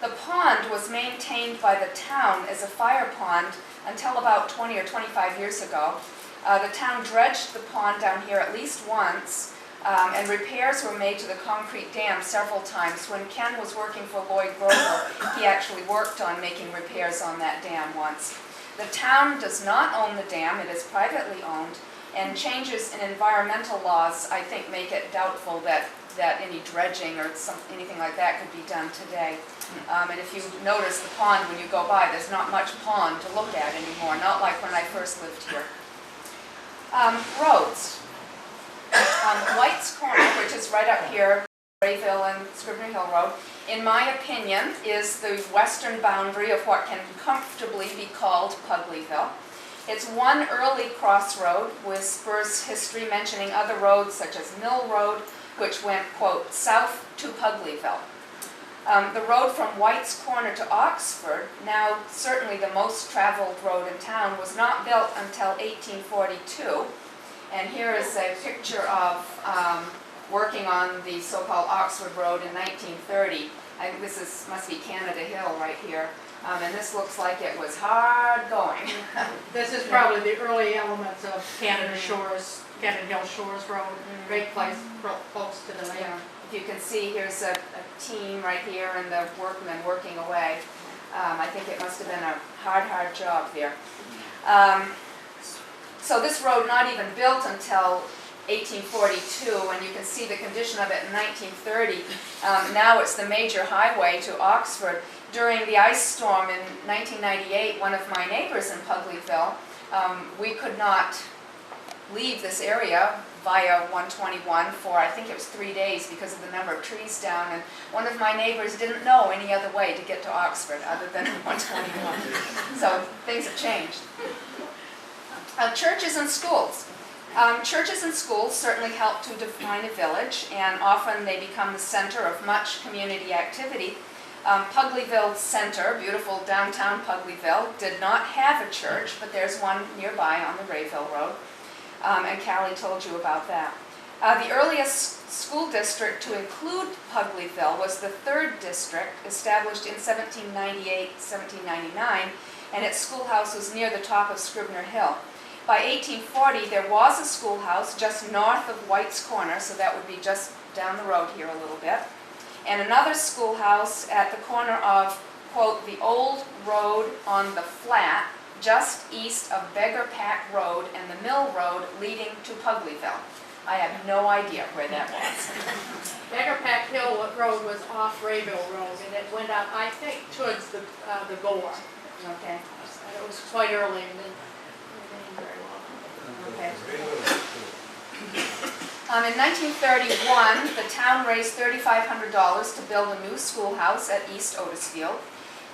The pond was maintained by the town as a fire pond until about 20 or 25 years ago. The town dredged the pond down here at least once, and repairs were made to the concrete dam several times. When Ken was working for Lloyd Grover, he actually worked on making repairs on that dam once. The town does not own the dam, it is privately owned, and changes in environmental laws, I think, make it doubtful that any dredging or anything like that could be done today. And if you notice the pond when you go by, there's not much pond to look at anymore, not like when I first lived here. Roads. White's Corner, which is right up here, Rayville and Scribner Hill Road, in my opinion, is the western boundary of what can comfortably be called Pugleyville. It's one early crossroad with Spur's history mentioning other roads such as Mill Road, which went, quote, south to Pugleyville. The road from White's Corner to Oxford, now certainly the most traveled road in town, was not built until 1842. And here is a picture of working on the so-called Oxford Road in 1930. This must be Canada Hill right here. And this looks like it was hard going. This is probably the early elements of Canada Shores, Canada Hill Shores Road. Great place, close to the lake. Yeah. If you can see, here's a team right here and the workmen working away. I think it must have been a hard job there. So this road not even built until 1842, and you can see the condition of it in 1930. Now it's the major highway to Oxford. During the ice storm in 1998, one of my neighbors in Pugleyville, we could not leave this area via 121 for, I think it was 3 days because of the number of trees down, and one of my neighbors didn't know any other way to get to Oxford other than 121. So things have changed. Churches and schools. Churches and schools certainly help to define a village, and often they become the center of much community activity. Pugleyville Center, beautiful downtown Pugleyville, did not have a church, but there's one nearby on the Rayville Road, and Callie told you about that. The earliest school district to include Pugleyville was the 3rd District, established in 1798-1799, and its schoolhouse was near the top of Scribner Hill. By 1840, there was a schoolhouse just north of White's Corner, so that would be just down the road here a little bit, and another schoolhouse at the corner of, quote, the old road on the flat, just east of Beggar Pack Road and the Mill Road leading to Pugleyville. I have no idea where that was. Beggar Pack Hill Road was off Rayville Road, and it went up, I think, towards the Gore. Okay. And it was quite early, and then very well. Okay. In 1931, the town raised $3,500 to build a new schoolhouse at East Otisfield.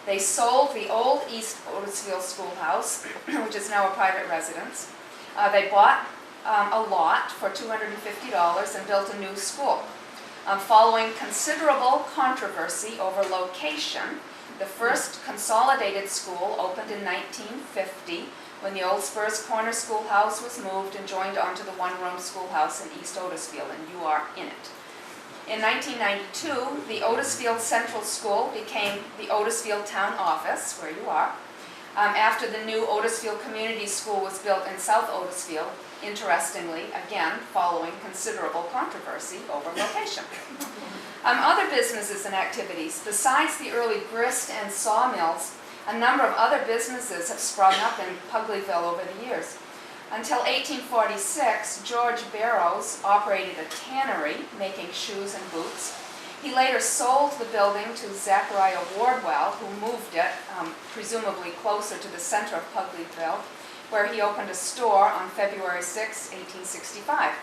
They sold the old East Otisfield schoolhouse, which is now a private residence. They bought a lot for $250 and built a new school. Following considerable controversy over location, the first consolidated school opened in 1950 when the old Spurs Corner Schoolhouse was moved and joined onto the one-room schoolhouse in East Otisfield, and you are in it. In 1992, the Otisfield Central School became the Otisfield Town Office, where you are. after the new Otisfield Community School was built in South Otisfield, interestingly, again, following considerable controversy over location. Other businesses and activities. Besides the early grist and sawmills, a number of other businesses have sprung up in Pugleyville over the years. Until 1846, George Barrows operated a tannery making shoes and boots. He later sold the building to Zachariah Wardwell, who moved it, presumably closer to the center of Pugleyville, where he opened a store on February 6, 1865.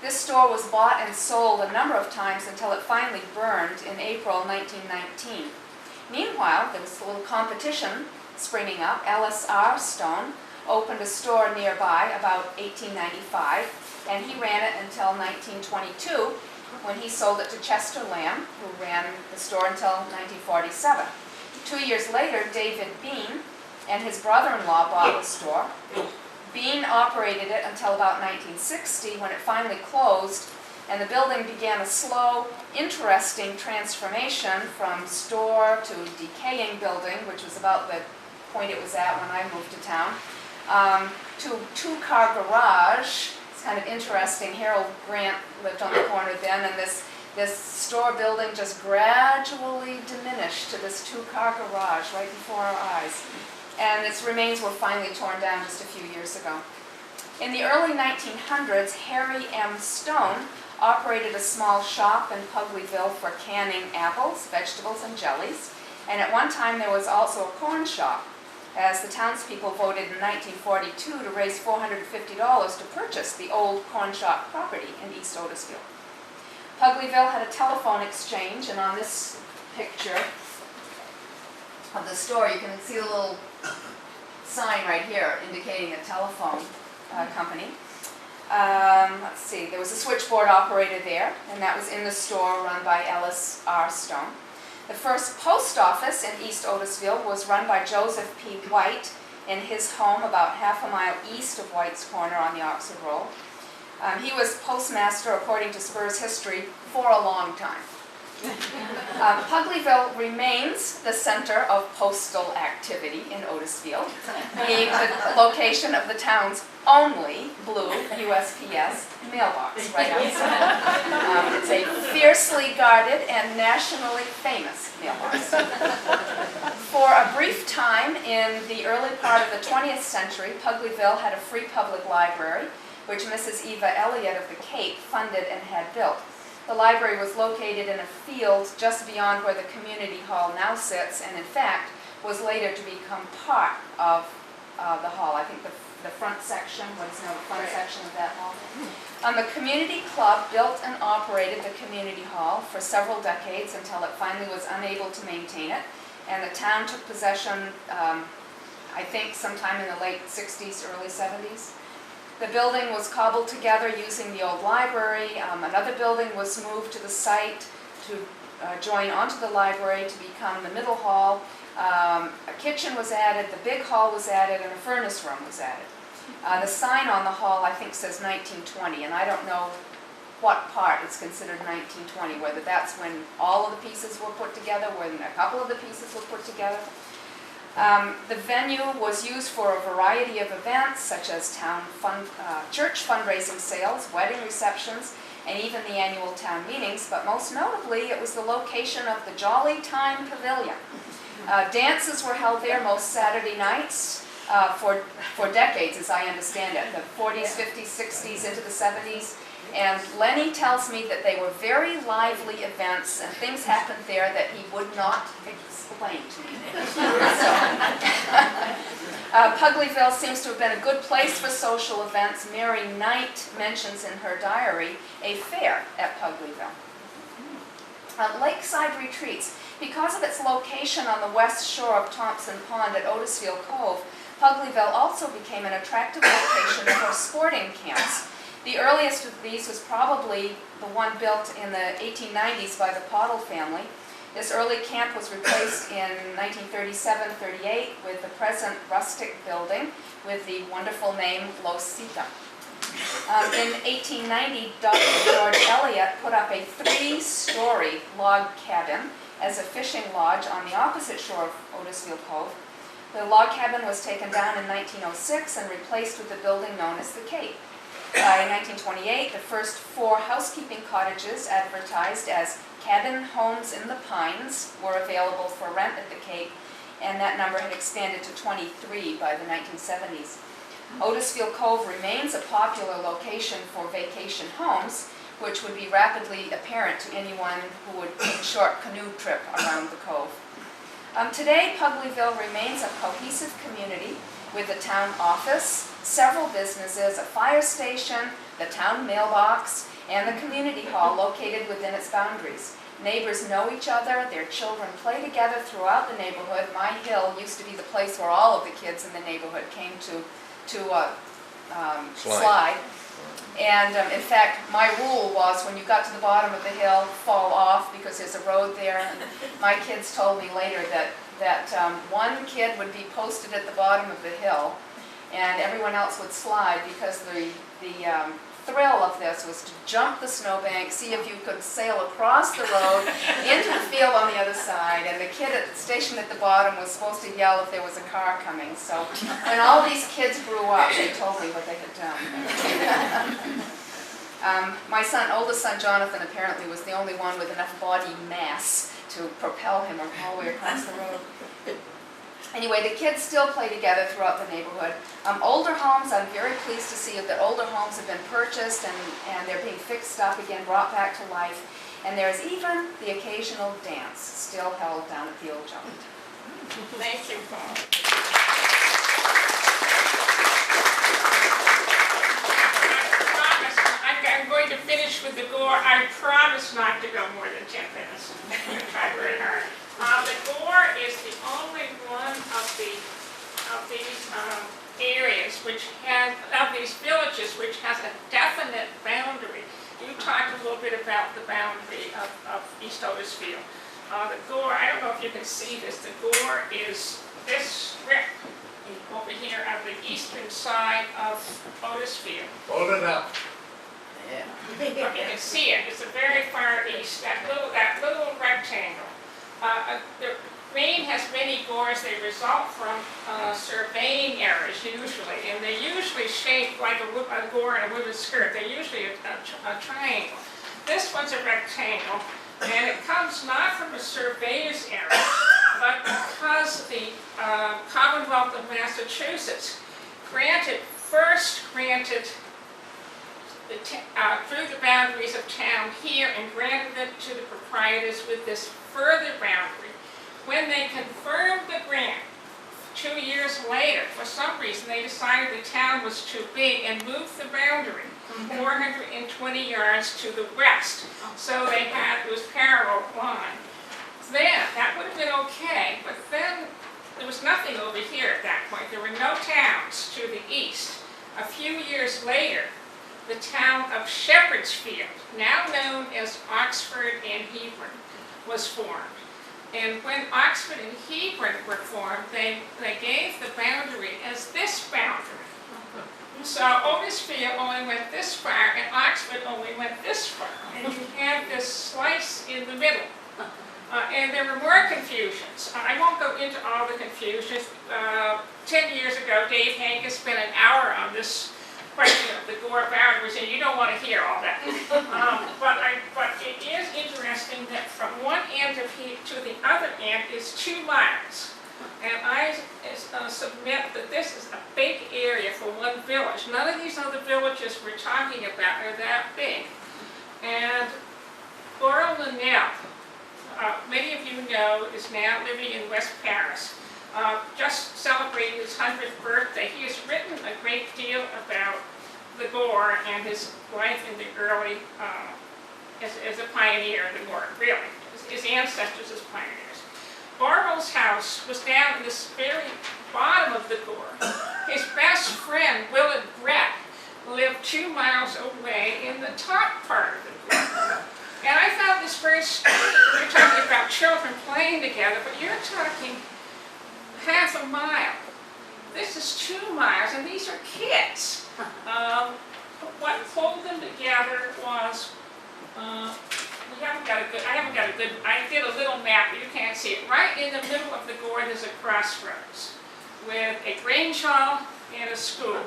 This store was bought and sold a number of times until it finally burned in April 1919. Meanwhile, there was a little competition springing up. L.S.R. Stone opened a store nearby about 1895, and he ran it until 1922, when he sold it to Chester Lamb, who ran the store until 1947. 2 years later, David Bean and his brother-in-law bought the store. Bean operated it until about 1960, when it finally closed, and the building began a slow, interesting transformation from store to decaying building, which was about the point it was at when I moved to town, to two-car garage. It's kind of interesting. Harold Grant lived on the corner then, and this store building just gradually diminished to this two-car garage right before our eyes. And its remains were finally torn down just a few years ago. In the early 1900s, Harry M. Stone operated a small shop in Pugleyville for canning apples, vegetables, and jellies. And at one time there was also a corn shop, as the townspeople voted in 1942 to raise $450 to purchase the old corn shop property in East Otisfield. Pugleyville had a telephone exchange, and on this picture of the store, you can see a little sign right here indicating a telephone company. Let's see, there was a switchboard operator there, and that was in the store run by Ellis R. Stone. The first post office in East Otisfield was run by Joseph P. White in his home about half a mile east of White's Corner on the Oxford Road. He was postmaster, according to Spur's history, for a long time. Pugleyville remains the center of postal activity in Otisfield, being the location of the town's only blue USPS mailbox right outside. It's a fiercely guarded and nationally famous mailbox. For a brief time in the early part of the 20th century, Pugleyville had a free public library, which Mrs. Eva Elliott of the Cape funded and had built. The library was located in a field just beyond where the community hall now sits, and in fact was later to become part of the hall. I think the front section, what is now the front section of that hall. The community club built and operated the community hall for several decades until it finally was unable to maintain it, and the town took possession, I think sometime in the late 60s, early 70s. The building was cobbled together using the old library. Another building was moved to the site to join onto the library to become the middle hall. A kitchen was added, the big hall was added, and a furnace room was added. The sign on the hall, I think, says 1920, and I don't know what part is considered 1920, whether that's when all of the pieces were put together, when a couple of the pieces were put together. The venue was used for a variety of events, such as church fundraising sales, wedding receptions, and even the annual town meetings, but most notably it was the location of the Jolly Time Pavilion. Dances were held there most Saturday nights for decades, as I understand it, the 40s, 50s, 60s, into the 70s. And Lenny tells me that they were very lively events, and things happened there that he would not explain to me. Pugleyville seems to have been a good place for social events. Mary Knight mentions in her diary a fair at Pugleyville. Lakeside retreats. Because of its location on the west shore of Thompson Pond at Otisfield Cove, Pugleyville also became an attractive location for sporting camps. The earliest of these was probably the one built in the 1890s by the Pottle family. This early camp was replaced in 1937-38 with the present rustic building with the wonderful name Los Sita. In 1890, Dr. George Elliott put up a 3-story log cabin as a fishing lodge on the opposite shore of Otisfield Cove. The log cabin was taken down in 1906 and replaced with the building known as the Cape. By 1928, the first 4 housekeeping cottages advertised as cabin homes in the Pines were available for rent at the Cape, and that number had expanded to 23 by the 1970s. Otisfield Cove remains a popular location for vacation homes, which would be rapidly apparent to anyone who would take a short canoe trip around the cove. Today, Pugleyville remains a cohesive community with the town office, several businesses, a fire station, the town mailbox, and the community hall located within its boundaries. Neighbors know each other, their children play together throughout the neighborhood. My hill used to be the place where all of the kids in the neighborhood came to slide. And in fact, my rule was when you got to the bottom of the hill, fall off because there's a road there. And my kids told me later that one kid would be posted at the bottom of the hill and everyone else would slide because the thrill of this was to jump the snowbank, see if you could sail across the road into the field on the other side, and the kid stationed at the bottom was supposed to yell if there was a car coming. So when all these kids grew up, they told me what they had done. My oldest son Jonathan apparently was the only one with enough body mass to propel him all the way across the road. Anyway, the kids still play together throughout the neighborhood. Older homes, I'm very pleased to see that older homes have been purchased and they're being fixed up again, brought back to life. And there's even the occasional dance still held down at the old joint. Thank you, Paul. I'm going to finish with the gore. I promise not to go more than 10 minutes. I'm going to try very hard. The gore is the only one of these areas of these villages which has a definite boundary. You talked a little bit about the boundary of East Otisfield. The gore, I don't know if you can see this, the gore is this strip over here of the eastern side of Otisfield. Hold it up. Yeah. You can see it, it's a very far east, that little rectangle. Maine has many gores. They result from surveying errors usually, and they're usually shaped like a gore in a women's skirt. They're usually a triangle. This one's a rectangle, and it comes not from a surveyor's error, but because the Commonwealth of Massachusetts first granted through the boundaries of town here and granted it to the proprietors with this further boundary. When they confirmed the grant 2 years later, for some reason they decided the town was too big and moved the boundary 420 yards to the west. So it was parallel line. Then, that would have been okay, but then there was nothing over here at that point. There were no towns to the east. A few years later, the town of Shepherdsfield, now known as Oxford and Hebron, was formed. And when Oxford and Hebron were formed, they gave the boundary as this boundary. So Otisfield only went this far, and Oxford only went this far. And you had this slice in the middle. And there were more confusions. I won't go into all the confusions. 10 years ago, Dave Hankins spent an hour on this question of the gore boundaries, and you don't want to hear all that. But it is interesting that from one end of here to the other end is 2 miles. And I submit that this is a big area for one village. None of these other villages we're talking about are that big. And Laurel Linnell, many of you know, is now living in West Paris. Just celebrating his 100th birthday. He has written a great deal about the gore and his life in the early, as a pioneer in the gore, really. His ancestors as pioneers. Bartow's house was down in this very bottom of the gore. His best friend, Willard Brett, lived 2 miles away in the top part of the gore. And I found this very strange. You're talking about children playing together, but you're talking half a mile. This is 2 miles, and these are kids. What pulled them together was, I did a little map, but you can't see it. Right in the middle of the gore, there's a crossroads. with a Grange Hall and a school.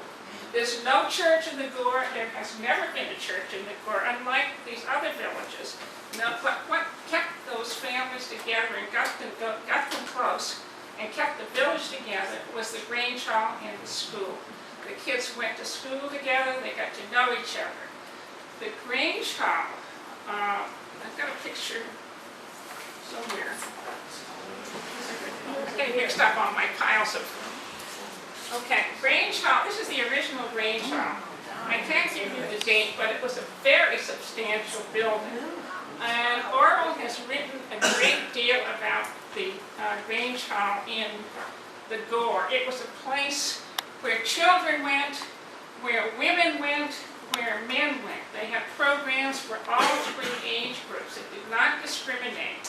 There's no church in the Gore. There has never been a church in the Gore, unlike these other villages. Now, what kept those families together and got them close and kept the village together was the Grange Hall and the school. The kids went to school together. They got to know each other. The Grange Hall, I've got a picture somewhere. I'm getting mixed up on my piles of. Okay, Grange Hall, this is the original Grange Hall. I can't give you the date, but it was a very substantial building. And Oral has written a great deal about the Grange Hall in the Gore. It was a place where children went, where women went, where men went. They had programs for all three age groups. It did not discriminate.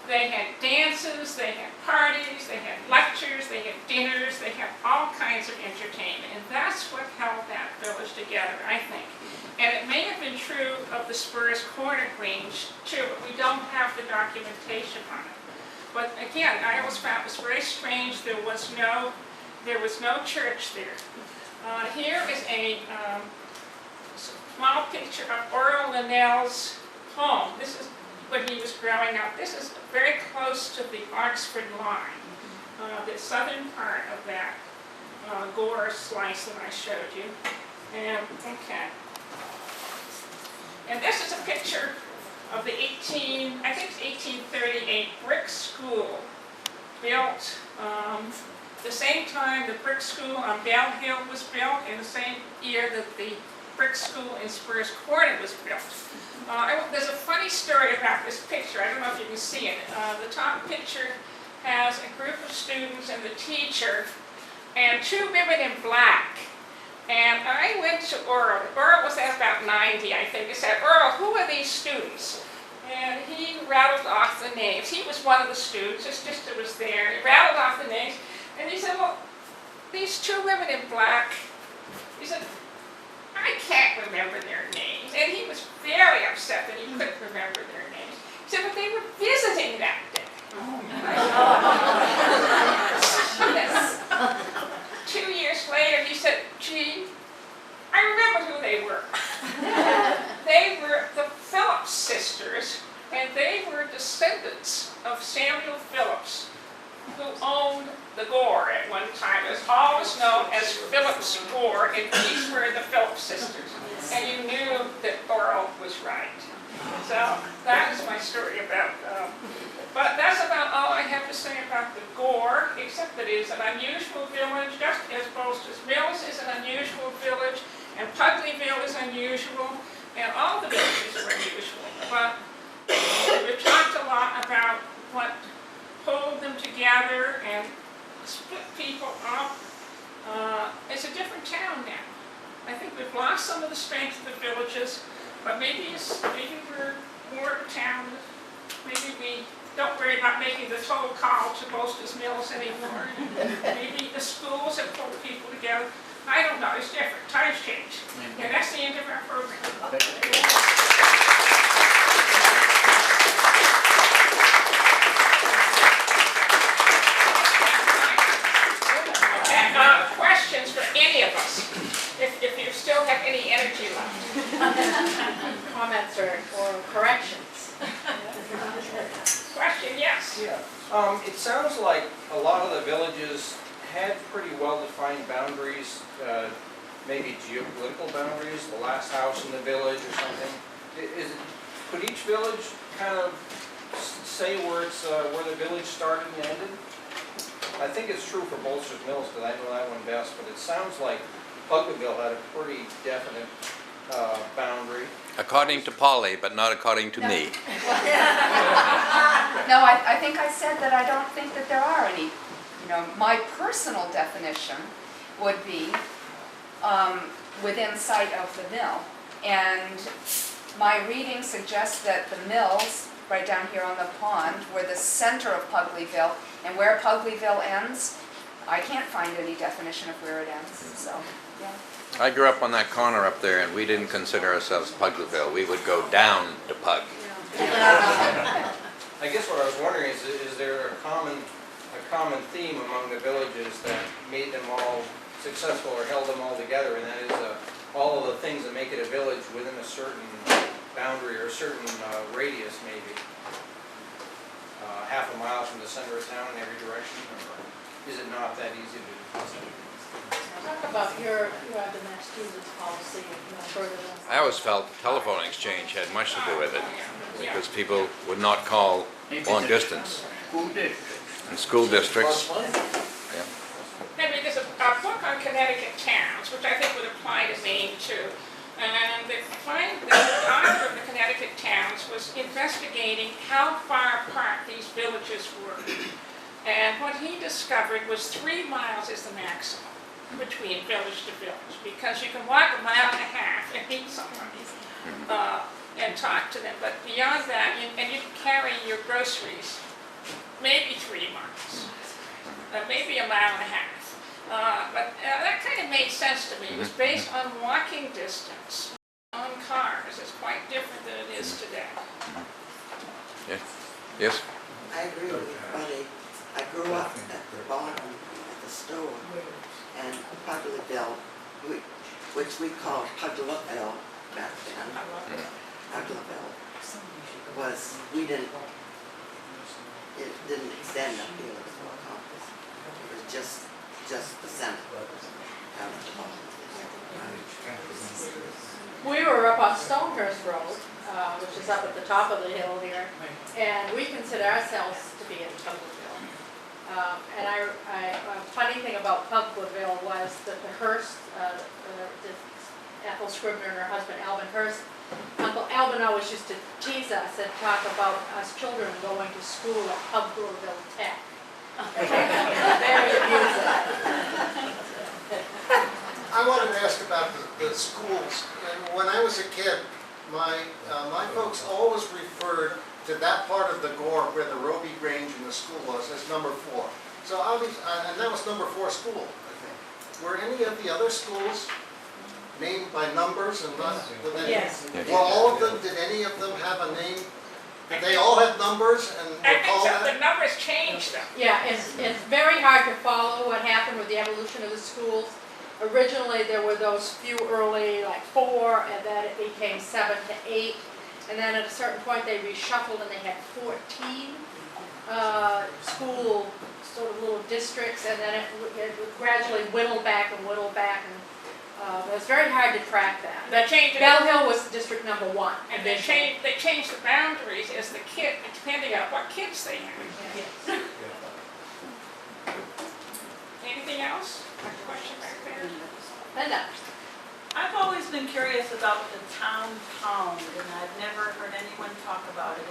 They had dances, they had parties, they had lectures, they had dinners, they had all kinds of entertainment. And that's what held that village together, I think. And it may have been true of the Spurs Corner Grange too, but we don't have the documentation on it. But again, I always found it was very strange. There was no church there. Here is a small picture of Oral Linnell's home. This is when he was growing up. This is very close to the Oxford line, the southern part of that Gore slice that I showed you. And okay. And this is a picture of the 1838 brick school built the same time the brick school on Bell Hill was built, and the same year that the brick school in Spurs Corner was built. There's a funny story about this picture. I don't know if you can see it. The top picture has a group of students and the teacher and two women in black. And I went to Earl. Earl was at about 90, I think. I said, Earl, who are these students? And he rattled off the names. He was one of the students. His sister was there. He rattled off the names. And he said, well, these two women in black, he said, I can't remember their names. And he was very upset that he couldn't remember their names. He said, but they were visiting that day. Oh my God. 2 years later, he said, gee, I remember who they were. They were the Phillips sisters, and they were descendants of Samuel Phillips, who owned the Gore at one time. It was always known as Phillips Gore, and these were the Phillips sisters. And you knew that Earl was right. So that is my story about, but that's about all I have to say about the Gore, except that it is an unusual village, just as Bolster's Mills is an unusual village, and Puggleyville is unusual, and all the villages are unusual. But we've talked a lot about what pulled them together and split people up. It's a different town now. I think we've lost some of the strength of the villages, but maybe we're more of a town. Maybe we don't worry about making the total call to Bolster's Mills anymore. Maybe the schools have pulled people together. I don't know. It's different. Times change. And that's the end of our program. Questions for any of us, if you still have any energy left. Comments or corrections? Question, yes. Yeah. It sounds like a lot of the villages had pretty well-defined boundaries, maybe geopolitical boundaries, the last house in the village or something. Could each village kind of say where the village started and ended? I think it's true for Bolster's Mills, because I know that one best, but it sounds like Puggleyville had a pretty definite boundary. According to Polly, but not according to me. No, I think I said that I don't think that there are any. My personal definition would be within sight of the mill. And my reading suggests that the mills, right down here on the pond, were the center of Puggleyville. And where Puggleyville ends, I can't find any definition of where it ends. So, yeah. I grew up on that corner up there, and we didn't consider ourselves Puggleyville. We would go down to Pug. I guess what I was wondering is there a common common theme among the villages that made them all successful or held them all together, and that is all of the things that make it a village within a certain boundary or a certain radius, maybe. Half a mile from the center of town in every direction, or is it not that easy to do? Talk about your the Massachusetts policy, further than. I always felt the telephone exchange had much to do with it, because people would not call long distance. School district. In school districts, Maybe there's a book on Connecticut towns, which I think would apply to Maine too. And they find that the author of the Connecticut towns was investigating how far apart these villages were. And what he discovered was 3 miles is the maximum between village to village, because you can walk a mile and a half and meet someone and talk to them. But beyond that, and you can carry your groceries maybe 3 miles, maybe a mile and a half. But that kind of made sense to me. It was based on walking distance. On cars, it's quite different than it is today. yes? I agree with you, buddy. I grew up at the bottom at the store, and Pudleyville, which we called Pudleyville back then. Pudleyville was, it didn't extend up here to the compass. It was just the center out of the bottom. We were up on Stonehurst Road, which is up at the top of the hill here, and we consider ourselves to be in Pugwoodville. And a funny thing about Pugwoodville was that the Hearst, Ethel Scribner and her husband Alvin Hearst, Uncle Alvin always used to tease us and talk about us children going to school at Pugwoodville Tech. Very amusing. I wanted to ask about the schools. And when I was a kid, my folks always referred to that part of the gore where the Roby Grange and the school was as number 4. So and that was number 4 school, I think. Were any of the other schools named by numbers and not with any? Yes. Were all of them, did any of them have a name? Did they all have numbers and I were think called so. that? The numbers changed them. Yeah, it's very hard to follow what happened with the evolution of the schools. Originally, there were those few early, like 4, and then it became 7 to 8. And then at a certain point, they reshuffled and they had 14 school sort of little districts, and then it gradually whittled back and whittled back, and it was very hard to track that. They changed it. Bell Hill was district number 1. And they changed the boundaries as the kid, depending on what kids they had. Yes. Anything else? Question back there? Linda. I've always been curious about the town pound, and I've never heard anyone talk about it.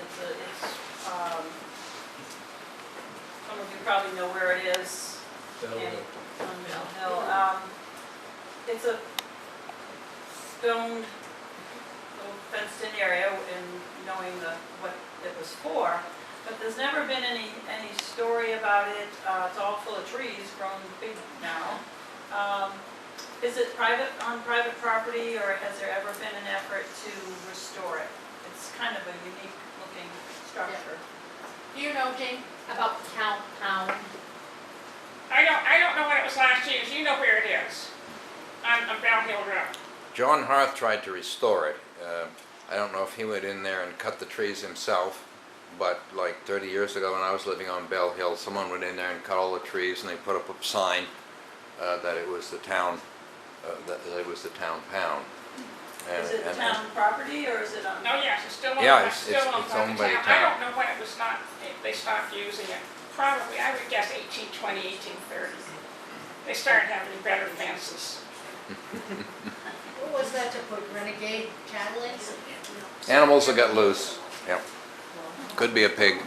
Some of you probably know where it is. On Bell Hill. It's a stoned, little fenced-in area, and knowing what it was for. But there's never been any story about it. It's all full of trees, grown big now. Is it on private property, or has there ever been an effort to restore it? It's kind of a unique looking structure. Do you know, Jane, about the town pound? I don't know what it was last year. You know where it is. On Bell Hill Road. John Harth tried to restore it. I don't know if he went in there and cut the trees himself, but like 30 years ago when I was living on Bell Hill, someone went in there and cut all the trees, and they put up a sign that it was the town, that it was the town pound. Is it town property, or is it on? Oh yes, it's still owned. Yeah, by- it's still owned by the I town. don't know when it was not. They stopped using it. Probably, I would guess 1820, 1830. They started having better fences. What was that to put renegade cattle in? Animals that got loose. Yep. Could be a pig.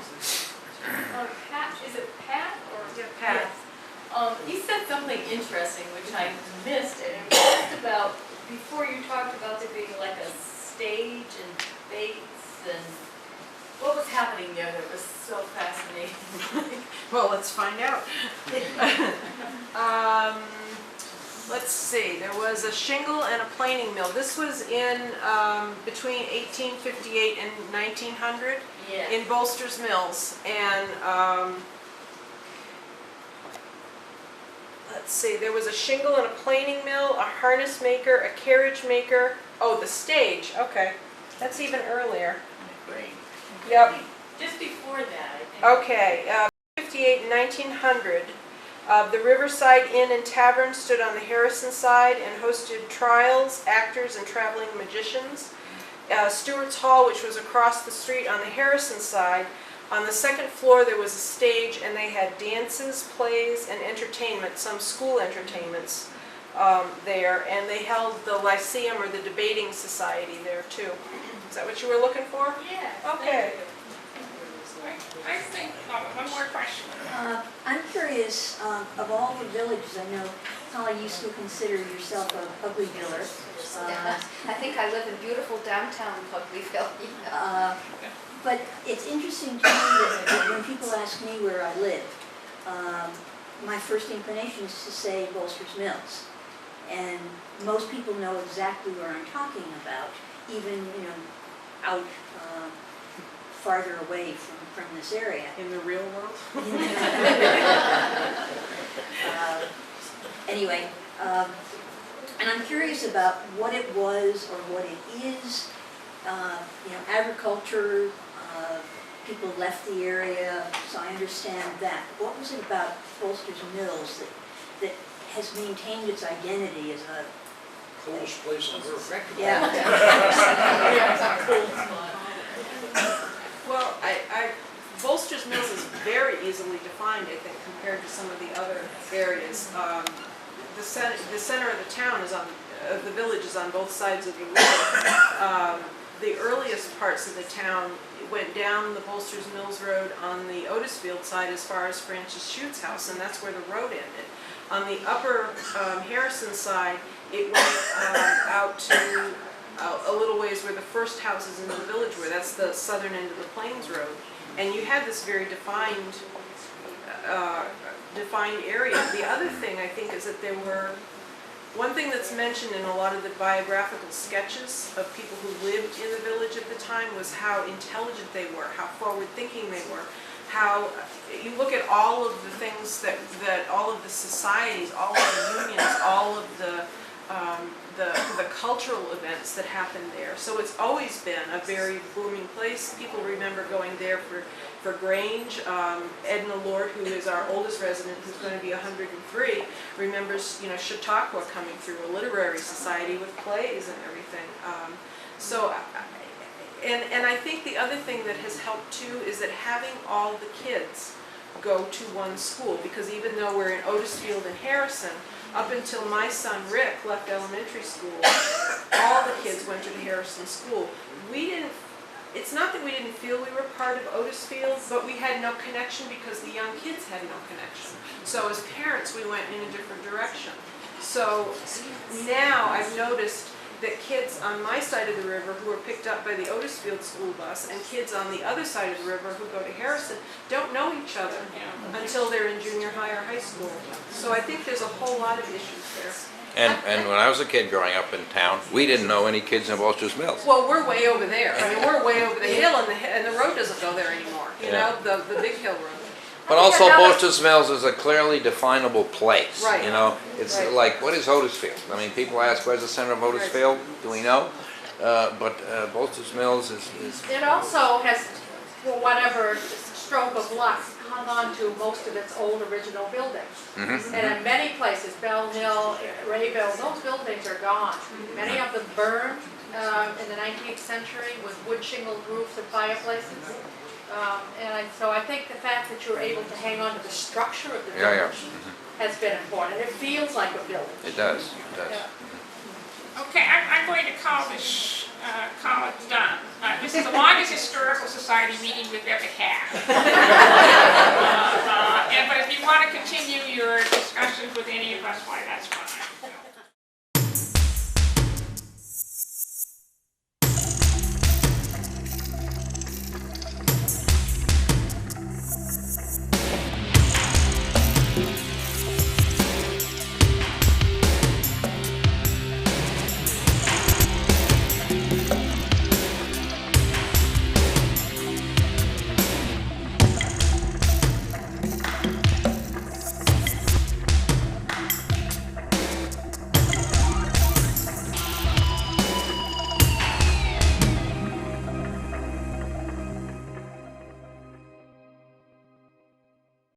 Pat, is it Pat or? Yeah, Pat. He said something interesting which I missed, and it was just about, before you talked about there being like a stage and baits, and what was happening there that was so fascinating? Well, let's find out. Let's see, there was a shingle and a planing mill. This was in between 1858 and 1900 Yeah. in Bolster's Mills. And let's see, there was a shingle and a planing mill, a harness maker, a carriage maker. Oh, the stage, okay. That's even earlier. Yep. Just before that, I think. Okay, 58 and 1900. The Riverside Inn and Tavern stood on the Harrison side and hosted trials, actors, and traveling magicians. Stewart's Hall, which was across the street on the Harrison side, on the second floor there was a stage and they had dances, plays, and entertainment, some school entertainments there, and they held the Lyceum or the Debating Society there too. Is that what you were looking for? Yeah. Okay. I think, one more question. I'm curious, of all the villages, I know, Callie, you still consider yourself a Pugleyviller. I think I live in beautiful downtown Pugleyville. But it's interesting to me that when people ask me where I live, my first inclination is to say Bolster's Mills. And most people know exactly where I'm talking about, even, out farther away from this area. In the real world? Anyway, and I'm curious about what it was or what it is. Agriculture, people left the area, so I understand that. What was it about Bolster's Mills that has maintained its identity as a Coolest place on earth. yeah? Well, Bolster's Mills is very easily defined, I think, compared to some of the other areas. The center of the town is the village is on both sides of the river. The earliest parts of the town went down the Bolster's Mills Road on the Otisfield side as far as Francis Schute's house, and that's where the road ended. On the upper Harrison side, it went out to a little ways where the first houses in the village were. That's the southern end of the Plains Road. And you had this very defined area. The other thing, I think, is that there were, one thing that's mentioned in a lot of the biographical sketches of people who lived in the village at the time was how intelligent they were, how forward-thinking they were, how you look at all of the things that all of the societies, all of the unions, all of the cultural events that happened there. So it's always been a very booming place. People remember going there for Grange. Edna Lord, who is our oldest resident, who's going to be 103, remembers, Chautauqua coming through, a literary society with plays and everything. And I think the other thing that has helped too is that having all the kids go to one school, because even though we're in Otisfield and Harrison, up until my son Rick left elementary school, all the kids went to the Harrison school. It's not that we didn't feel we were part of Otisfield, but we had no connection because the young kids had no connection. So as parents, we went in a different direction. So now I've noticed that kids on my side of the river who are picked up by the Otisfield school bus and kids on the other side of the river who go to Harrison don't know each other until they're in junior high or high school. So I think there's a whole lot of issues there. And when I was a kid growing up in town, we didn't know any kids in Bolster's Mills. Well, we're way over there. I mean, we're way over the hill and the road doesn't go there anymore, the Big Hill Road. But also Bolster's Mills is a clearly definable place. Right. It's like, what is Otisfield? I mean, people ask, where's the center of Otisfield? Do we know? But Bolster's Mills is... It also has, for whatever stroke of luck, hung on to most of its old original buildings. Mm-hmm. And in many places, Bell Hill, Rayville, those buildings are gone. Many of them burned in the 19th century with wood shingled roofs and fireplaces. So I think the fact that you're able to hang on to the structure of the village has been important. It feels like a village. It does. It does. Yeah. Okay, I'm going to call this, call it done. This is the longest historical society meeting we've ever had. But if you want to continue your discussions with any of us, why, that's fine.